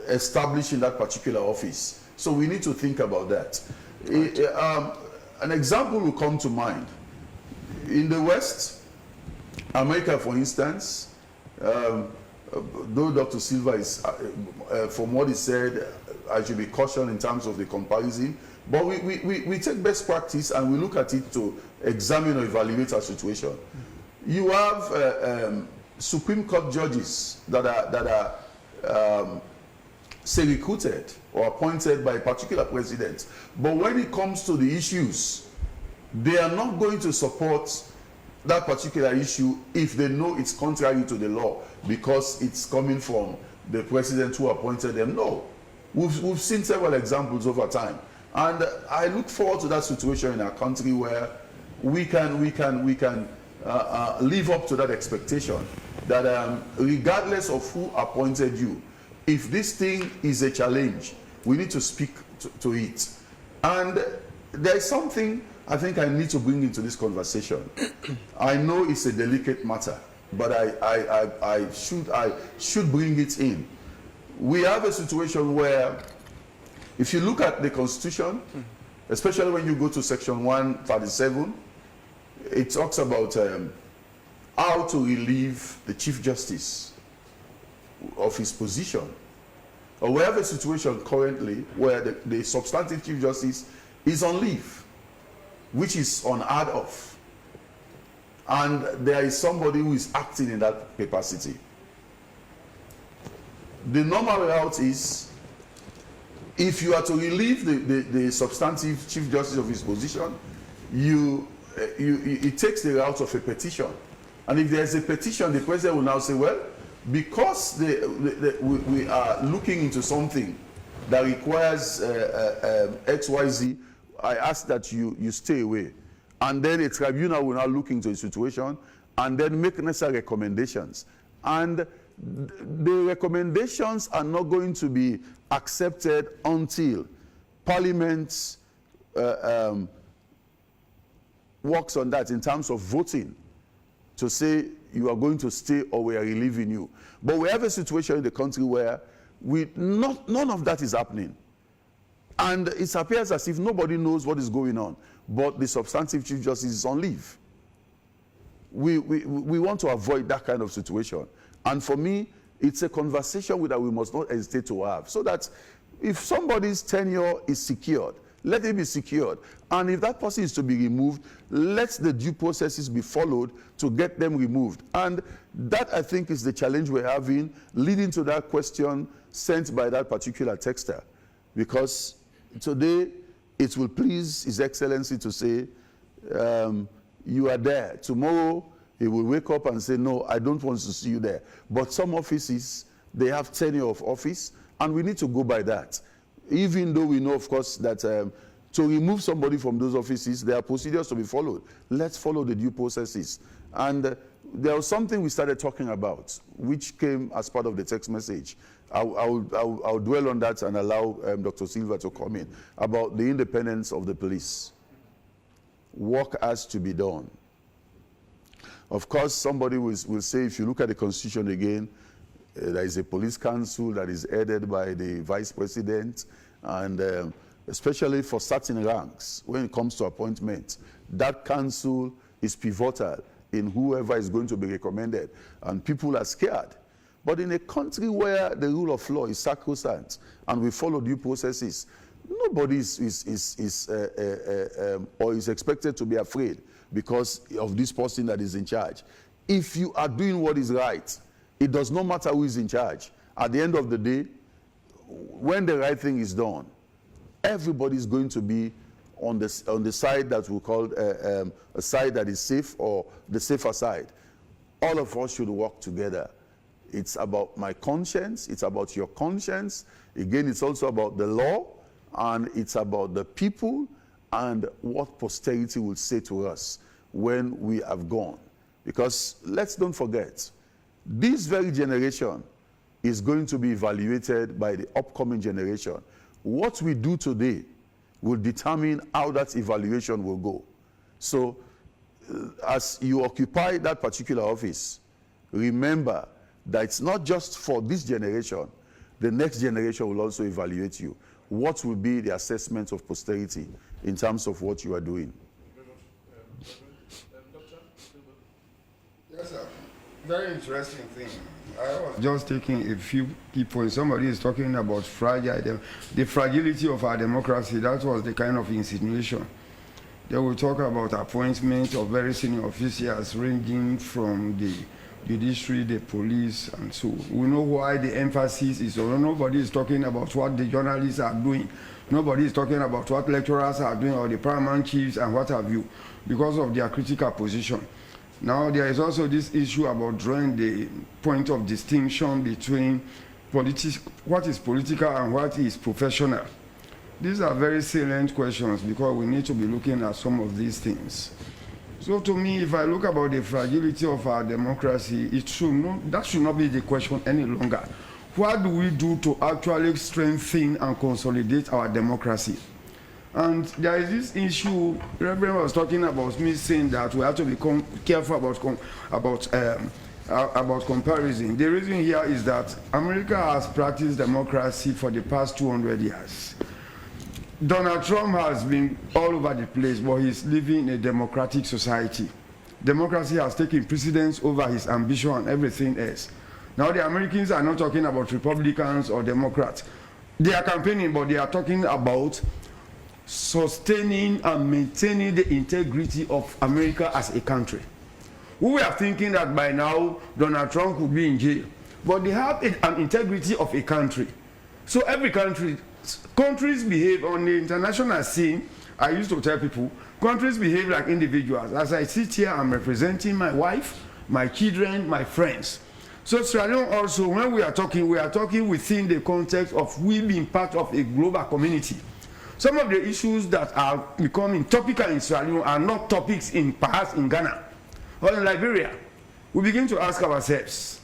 established in that particular office. So we need to think about that. Right. An example will come to mind. In the West, America, for instance, though Dr. Silva is, from what he said, I should be cautioned in terms of the comparison. But we take best practice and we look at it to examine or evaluate our situation. You have Supreme Court judges that are say recruited or appointed by a particular president. But when it comes to the issues, they are not going to support that particular issue if they know it's contrary to the law because it's coming from the president who appointed them. No. We've seen several examples over time. And I look forward to that situation in our country where we can live up to that expectation that regardless of who appointed you, if this thing is a challenge, we need to speak to it. And there is something I think I need to bring into this conversation. I know it's a delicate matter, but I should bring it in. We have a situation where, if you look at the Constitution, especially when you go to Section 137, it talks about how to relieve the Chief Justice of his position. Or we have a situation currently where the substantive Chief Justice is on leave, which is unheard of. And there is somebody who is acting in that capacity. The normal route is, if you are to relieve the substantive Chief Justice of his position, it takes the route of a petition. And if there's a petition, the president will now say, well, because we are looking into something that requires XYZ, I ask that you stay away. And then a tribunal will now look into the situation and then make necessary recommendations. And the recommendations are not going to be accepted until Parliament works on that in terms of voting to say you are going to stay or we are relieving you. But we have a situation in the country where none of that is happening. And it appears as if nobody knows what is going on. But the substantive Chief Justice is on leave. We want to avoid that kind of situation. And for me, it's a conversation that we must not hesitate to have. So that if somebody's tenure is secured, let it be secured. And if that person is to be removed, let the due processes be followed to get them removed. And that, I think, is the challenge we're having, leading to that question sent by that particular texter. Because today, it will please His Excellency to say, you are there. Tomorrow, he will wake up and say, no, I don't want to see you there. But some offices, they have tenure of office, and we need to go by that. Even though we know, of course, that to remove somebody from those offices, there are procedures to be followed. Let's follow the due processes. And there was something we started talking about, which came as part of the text message. I'll dwell on that and allow Dr. Silva to come in, about the independence of the police. Work has to be done. Of course, somebody will say, if you look at the Constitution again, there is a police council that is headed by the vice president, and especially for certain ranks, when it comes to appointment, that council is pivotal in whoever is going to be recommended, and people are scared. But in a country where the rule of law is sacrosanct and we follow due processes, nobody is expected to be afraid because of this person that is in charge. If you are doing what is right, it does not matter who is in charge. At the end of the day, when the right thing is done, everybody is going to be on the side that we call a side that is safe, or the safer side. All of us should work together. It's about my conscience, it's about your conscience. Again, it's also about the law, and it's about the people and what posterity will say to us when we have gone. Because let's don't forget, this very generation is going to be evaluated by the upcoming generation. What we do today will determine how that evaluation will go. So, as you occupy that particular office, remember that it's not just for this generation. The next generation will also evaluate you. What will be the assessment of posterity in terms of what you are doing? Yes, sir. Very interesting thing. I was just taking a few key points. Somebody is talking about the fragility of our democracy. That was the kind of insinuation. They will talk about appointments of very senior officials ranging from the judiciary, the police, and so. We know why the emphasis is on. Nobody is talking about what the journalists are doing. Nobody is talking about what lecturers are doing or the paramount chiefs and what have you, because of their critical position. Now, there is also this issue about drawing the point of distinction between what is political and what is professional. These are very salient questions because we need to be looking at some of these things. So to me, if I look about the fragility of our democracy, that should not be the question any longer. What do we do to actually strengthen and consolidate our democracy? And there is this issue, Reverend was talking about me saying that we have to be careful about comparison. The reason here is that America has practiced democracy for the past 200 years. Donald Trump has been all over the place, but he's living in a democratic society. Democracy has taken precedence over his ambition and everything else. Now the Americans are not talking about Republicans or Democrats. They are campaigning, but they are talking about sustaining and maintaining the integrity of America as a country. We were thinking that by now Donald Trump could be in jail, but they have an integrity of a country. So every countries behave on the international scene. I used to tell people, countries behave like individuals. As I sit here, I'm representing my wife, my children, my friends. So Sierra Leone also, when we are talking within the context of we being part of a global community. Some of the issues that are becoming topical in Sierra Leone are not topics perhaps in Ghana or in Liberia. We begin to ask ourselves,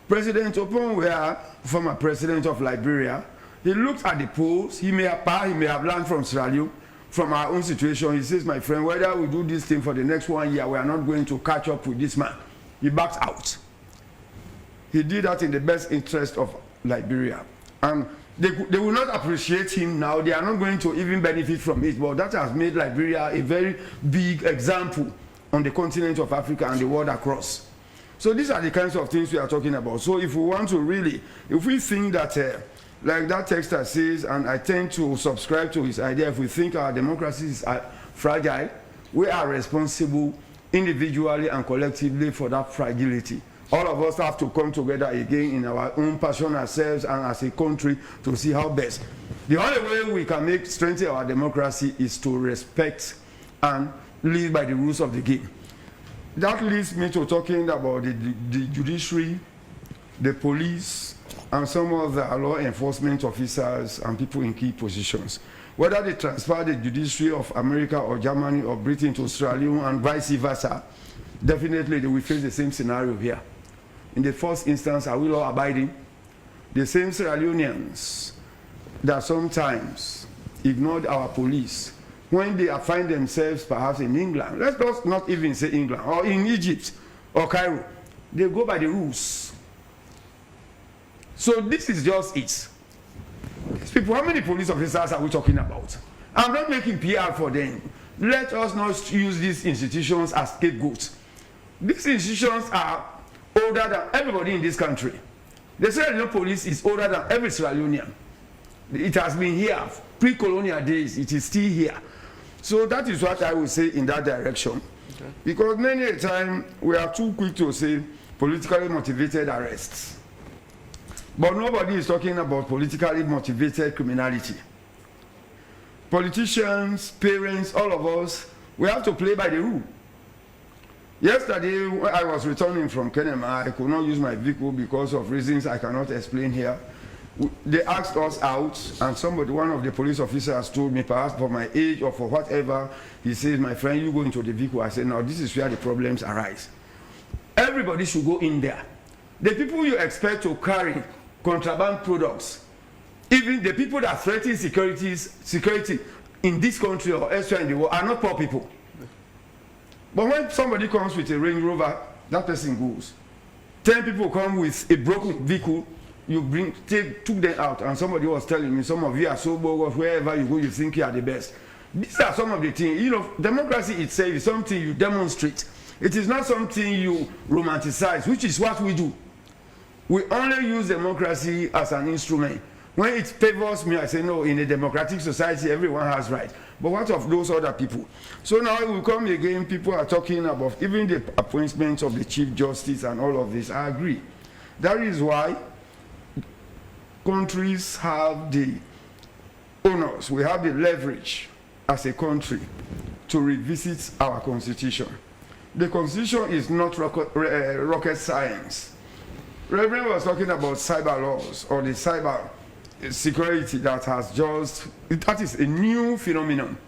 President Oponwea, former president of Liberia, he looked at the polls. He may have learned from Sierra Leone, from our own situation. He says, my friend, whether we do this thing for the next 1 year, we are not going to catch up with this man. He backed out. He did that in the best interest of Liberia. And they will not appreciate him now. They are not going to even benefit from it. But that has made Liberia a very big example on the continent of Africa and the world across. So these are the kinds of things we are talking about. So if we want to really, if we think that, like that texter says, and I tend to subscribe to his idea, if we think our democracy is fragile, we are responsible individually and collectively for that fragility. All of us have to come together again in our own personal selves and as a country to see how best. The only way we can strengthen our democracy is to respect and live by the rules of the game. That leads me to talking about the judiciary, the police, and some of the law enforcement officers and people in key positions. Whether they transfer the judiciary of America or Germany or Britain to Sierra Leone and vice versa, definitely they will face the same scenario here. In the first instance, are we law abiding? The same Sierra Leoneans that sometimes ignored our police, when they find themselves perhaps in England, let's not even say England, or in Egypt or Cairo, they go by the rules. So this is just it. People, how many police officers are we talking about? I'm not making PR for them. Let us not use these institutions as scapegoats. These institutions are older than everybody in this country. The Sierra Leone police is older than every Sierra Leonean. It has been here pre-colonial days. It is still here. So that is what I will say in that direction. Okay. Because many a time we are too quick to say politically motivated arrests. But nobody is talking about politically motivated criminality. Politicians, parents, all of us, we have to play by the rule. Yesterday, when I was returning from Kenema, I could not use my vehicle because of reasons I cannot explain here. They asked us out, and one of the police officers told me, perhaps for my age or for whatever, he says, my friend, you go into the vehicle. I said, no, this is where the problems arise. Everybody should go in there. The people you expect to carry contraband products, even the people that threaten security in this country or elsewhere in the world are not poor people. But when somebody comes with a Range Rover, that person goes. 10 people come with a broken vehicle, you took them out, and somebody was telling me, some of you are so bogus, wherever you go, you think you are the best. These are some of the things. You know, democracy itself is something you demonstrate. It is not something you romanticize, which is what we do. We only use democracy as an instrument. When it favors me, I say, no, in a democratic society, everyone has rights. But what of those other people? So now we come again, people are talking about even the appointment of the Chief Justice and all of this. I agree. That is why countries have the onus, we have the leverage as a country to revisit our constitution. The constitution is not rocket science. Reverend was talking about cyber laws or the cyber security that has just, that is a new phenomenon.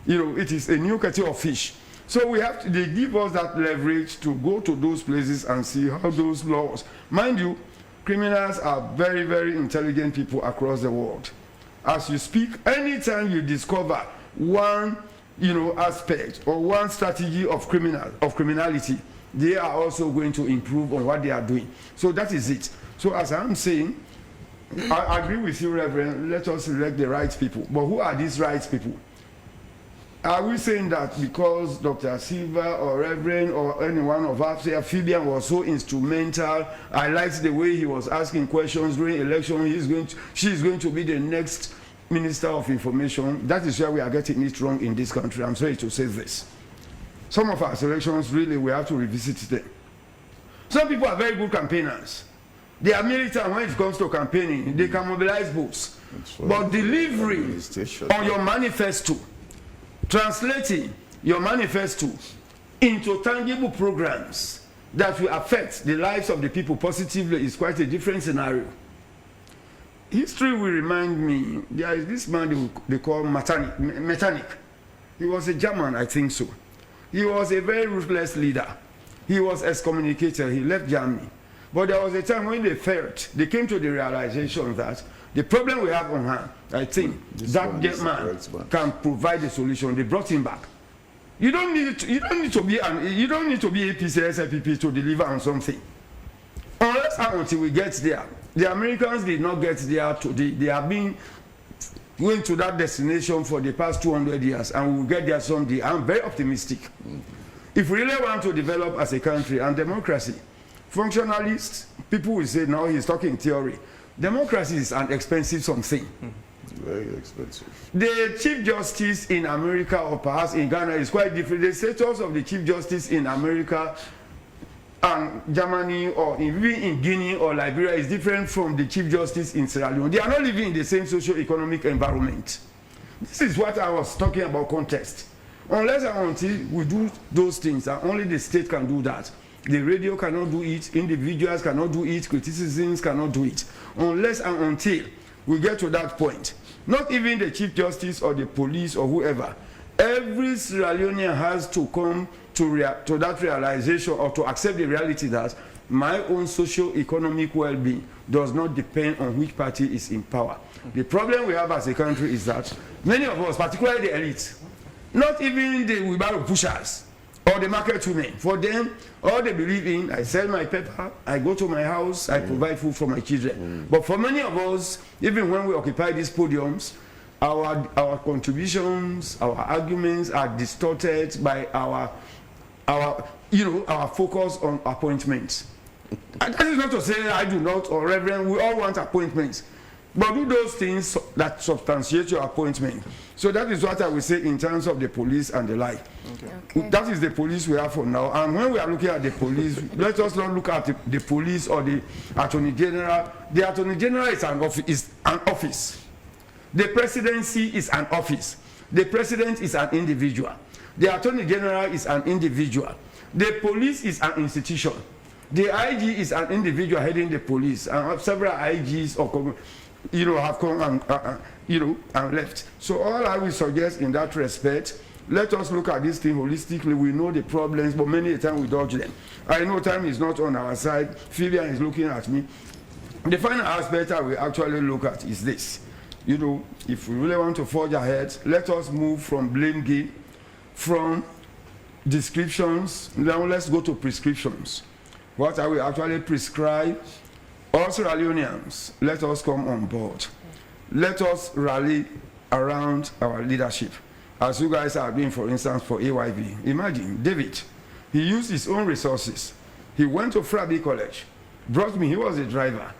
You know, it is a new kettle of fish. So we have to, they give us that leverage to go to those places and see how those laws, mind you, criminals are very, very intelligent people across the world. As you speak, anytime you discover one, you know, aspect or one strategy of criminality, they are also going to improve on what they are doing. So that is it. So as I'm saying, I agree with you, Reverend, let us elect the right people. But who are these right people? Are we saying that because Dr. Silva or Reverend or any one of us here, Fabian was so instrumental, I liked the way he was asking questions during election, she's going to be the next Minister of Information. That is where we are getting it wrong in this country. I'm sorry to say this. Some of our selections, really, we have to revisit them. Some people are very good campaigners. They are militant when it comes to campaigning. They can mobilize votes. But delivering on your manifesto, translating your manifesto into tangible programs that will affect the lives of the people positively is quite a different scenario. History will remind me, there is this man they call Metternich. He was a German, I think so. He was a very ruthless leader. He was excommunicated, he left Germany. But there was a time when they came to the realization that the problem we have on hand, I think that man can provide the solution. They brought him back. You don't need to be APC, SFPP to deliver on something. Unless and until we get there. The Americans did not get there today. They have been going to that destination for the past 200 years, and we will get there someday. I'm very optimistic. If we really want to develop as a country and democracy, functionalists, people will say, now he's talking theory. Democracy is an expensive something. Very expensive. The Chief Justice in America or perhaps in Ghana is quite different. The status of the Chief Justice in America and Germany or even in Guinea or Liberia is different from the Chief Justice in Sierra Leone. They are not living in the same socio-economic environment. This is what I was talking about, context. Unless and until we do those things, and only the state can do that. The radio cannot do it, individuals cannot do it, criticisms cannot do it. Unless and until we get to that point. Not even the Chief Justice or the police or whoever. Every Sierra Leonean has to come to that realization or to accept the reality that my own socio-economic well-being does not depend on which party is in power. The problem we have as a country is that many of us, particularly the elite, not even the wheelbarrow pushers or the market women, for them, all they believe in, I sell my paper, I go to my house, I provide food for my children. But for many of us, even when we occupy these podiums, our contributions, our arguments are distorted by our focus on appointments. And that is not to say I do not, or Reverend, we all want appointments. But do those things that substantiate your appointment. So that is what I will say in terms of the police and the like. Okay. That is the police we have for now. And when we are looking at the police, let us not look at the police or the Attorney General. The Attorney General is an office. The presidency is an office. The president is an individual. The Attorney General is an individual. The police is an institution. The IG is an individual heading the police, and several IGs have come and left. So all I will suggest in that respect, let us look at this thing holistically. We know the problems, but many a time we dodge them. I know time is not on our side. Fabian is looking at me. The final aspect I will actually look at is this. If we really want to forge ahead, let us move from blame game, from descriptions, now let's go to prescriptions. What I will actually prescribe, all Sierra Leoneans, let us come on board. Let us rally around our leadership. As you guys are doing, for instance, for AYV. Imagine, David, He used his own resources. He went to Frabi College, brought me, he was a driver.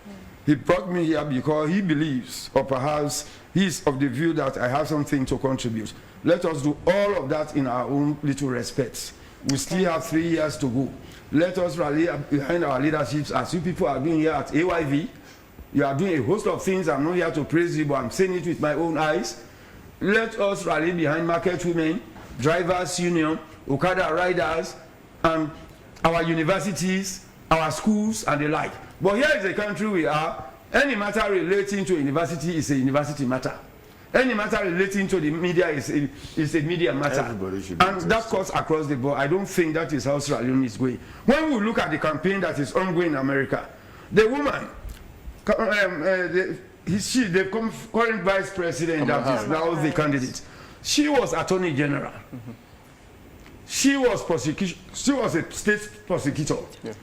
He brought me here because he believes, or perhaps he's of the view that I have something to contribute. Let us do all of that in our own little respects. We still have 3 years to go. Let us rally behind our leaderships as you people are doing here at AYV. You are doing a host of things. I'm not here to praise you, but I'm saying it with my own eyes. Let us rally behind market women, drivers union, Okada riders, and our universities, our schools, and the like. But here is the country we are. Any matter relating to university is a university matter. Any matter relating to the media is a media matter. And that cuts across the board. I don't think that is how Sierra Leone is going. When we look at the campaign that is ongoing in America, the woman, the current vice president that is now the candidate, she was attorney general. She was a state prosecutor. Yeah.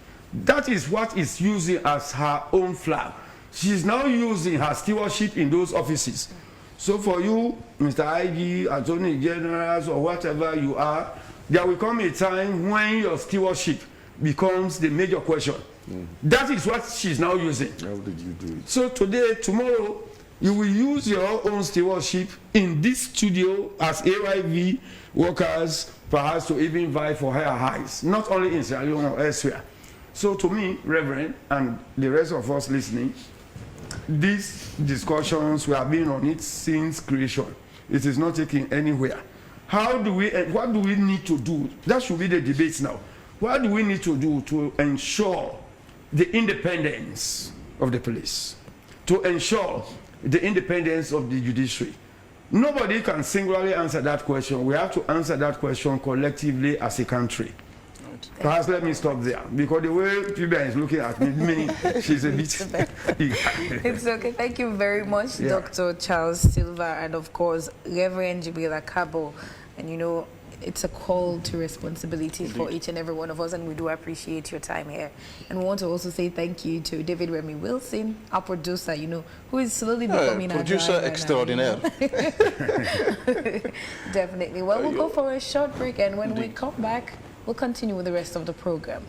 That is what is using as her own flag. She's now using her stewardship in those offices. So for you, Mr. IG, attorney generals, or whatever you are, there will come a time when your stewardship becomes the major question. That is what she's now using. How did you do it? So today, tomorrow, you will use your own stewardship in this studio as AYV workers, perhaps to even vie for higher highs, not only in Sierra Leone or elsewhere. So to me, Reverend, and the rest of us listening, these discussions, we have been on it since creation. It is not taking anywhere. What do we need to do? That should be the debate now. What do we need to do to ensure the independence of the police? To ensure the independence of the judiciary? Nobody can singularly answer that question. We have to answer that question collectively as a country. Perhaps let me stop there, because the way Pibia is looking at me, she's a bit... It's okay. Thank you very much, Yeah. Dr. Charles Silva, and of course, Reverend Jibrila Kabo. And you know, it's a call to responsibility for each and every one of us, and we do appreciate your time here. And we want to also say thank you to David Remy Wilson, our producer, you know, who is slowly becoming our producer driver extraordinaire. now, you know. Definitely. Well, we'll go for a short break, and when we come back, we'll continue with the rest of the program.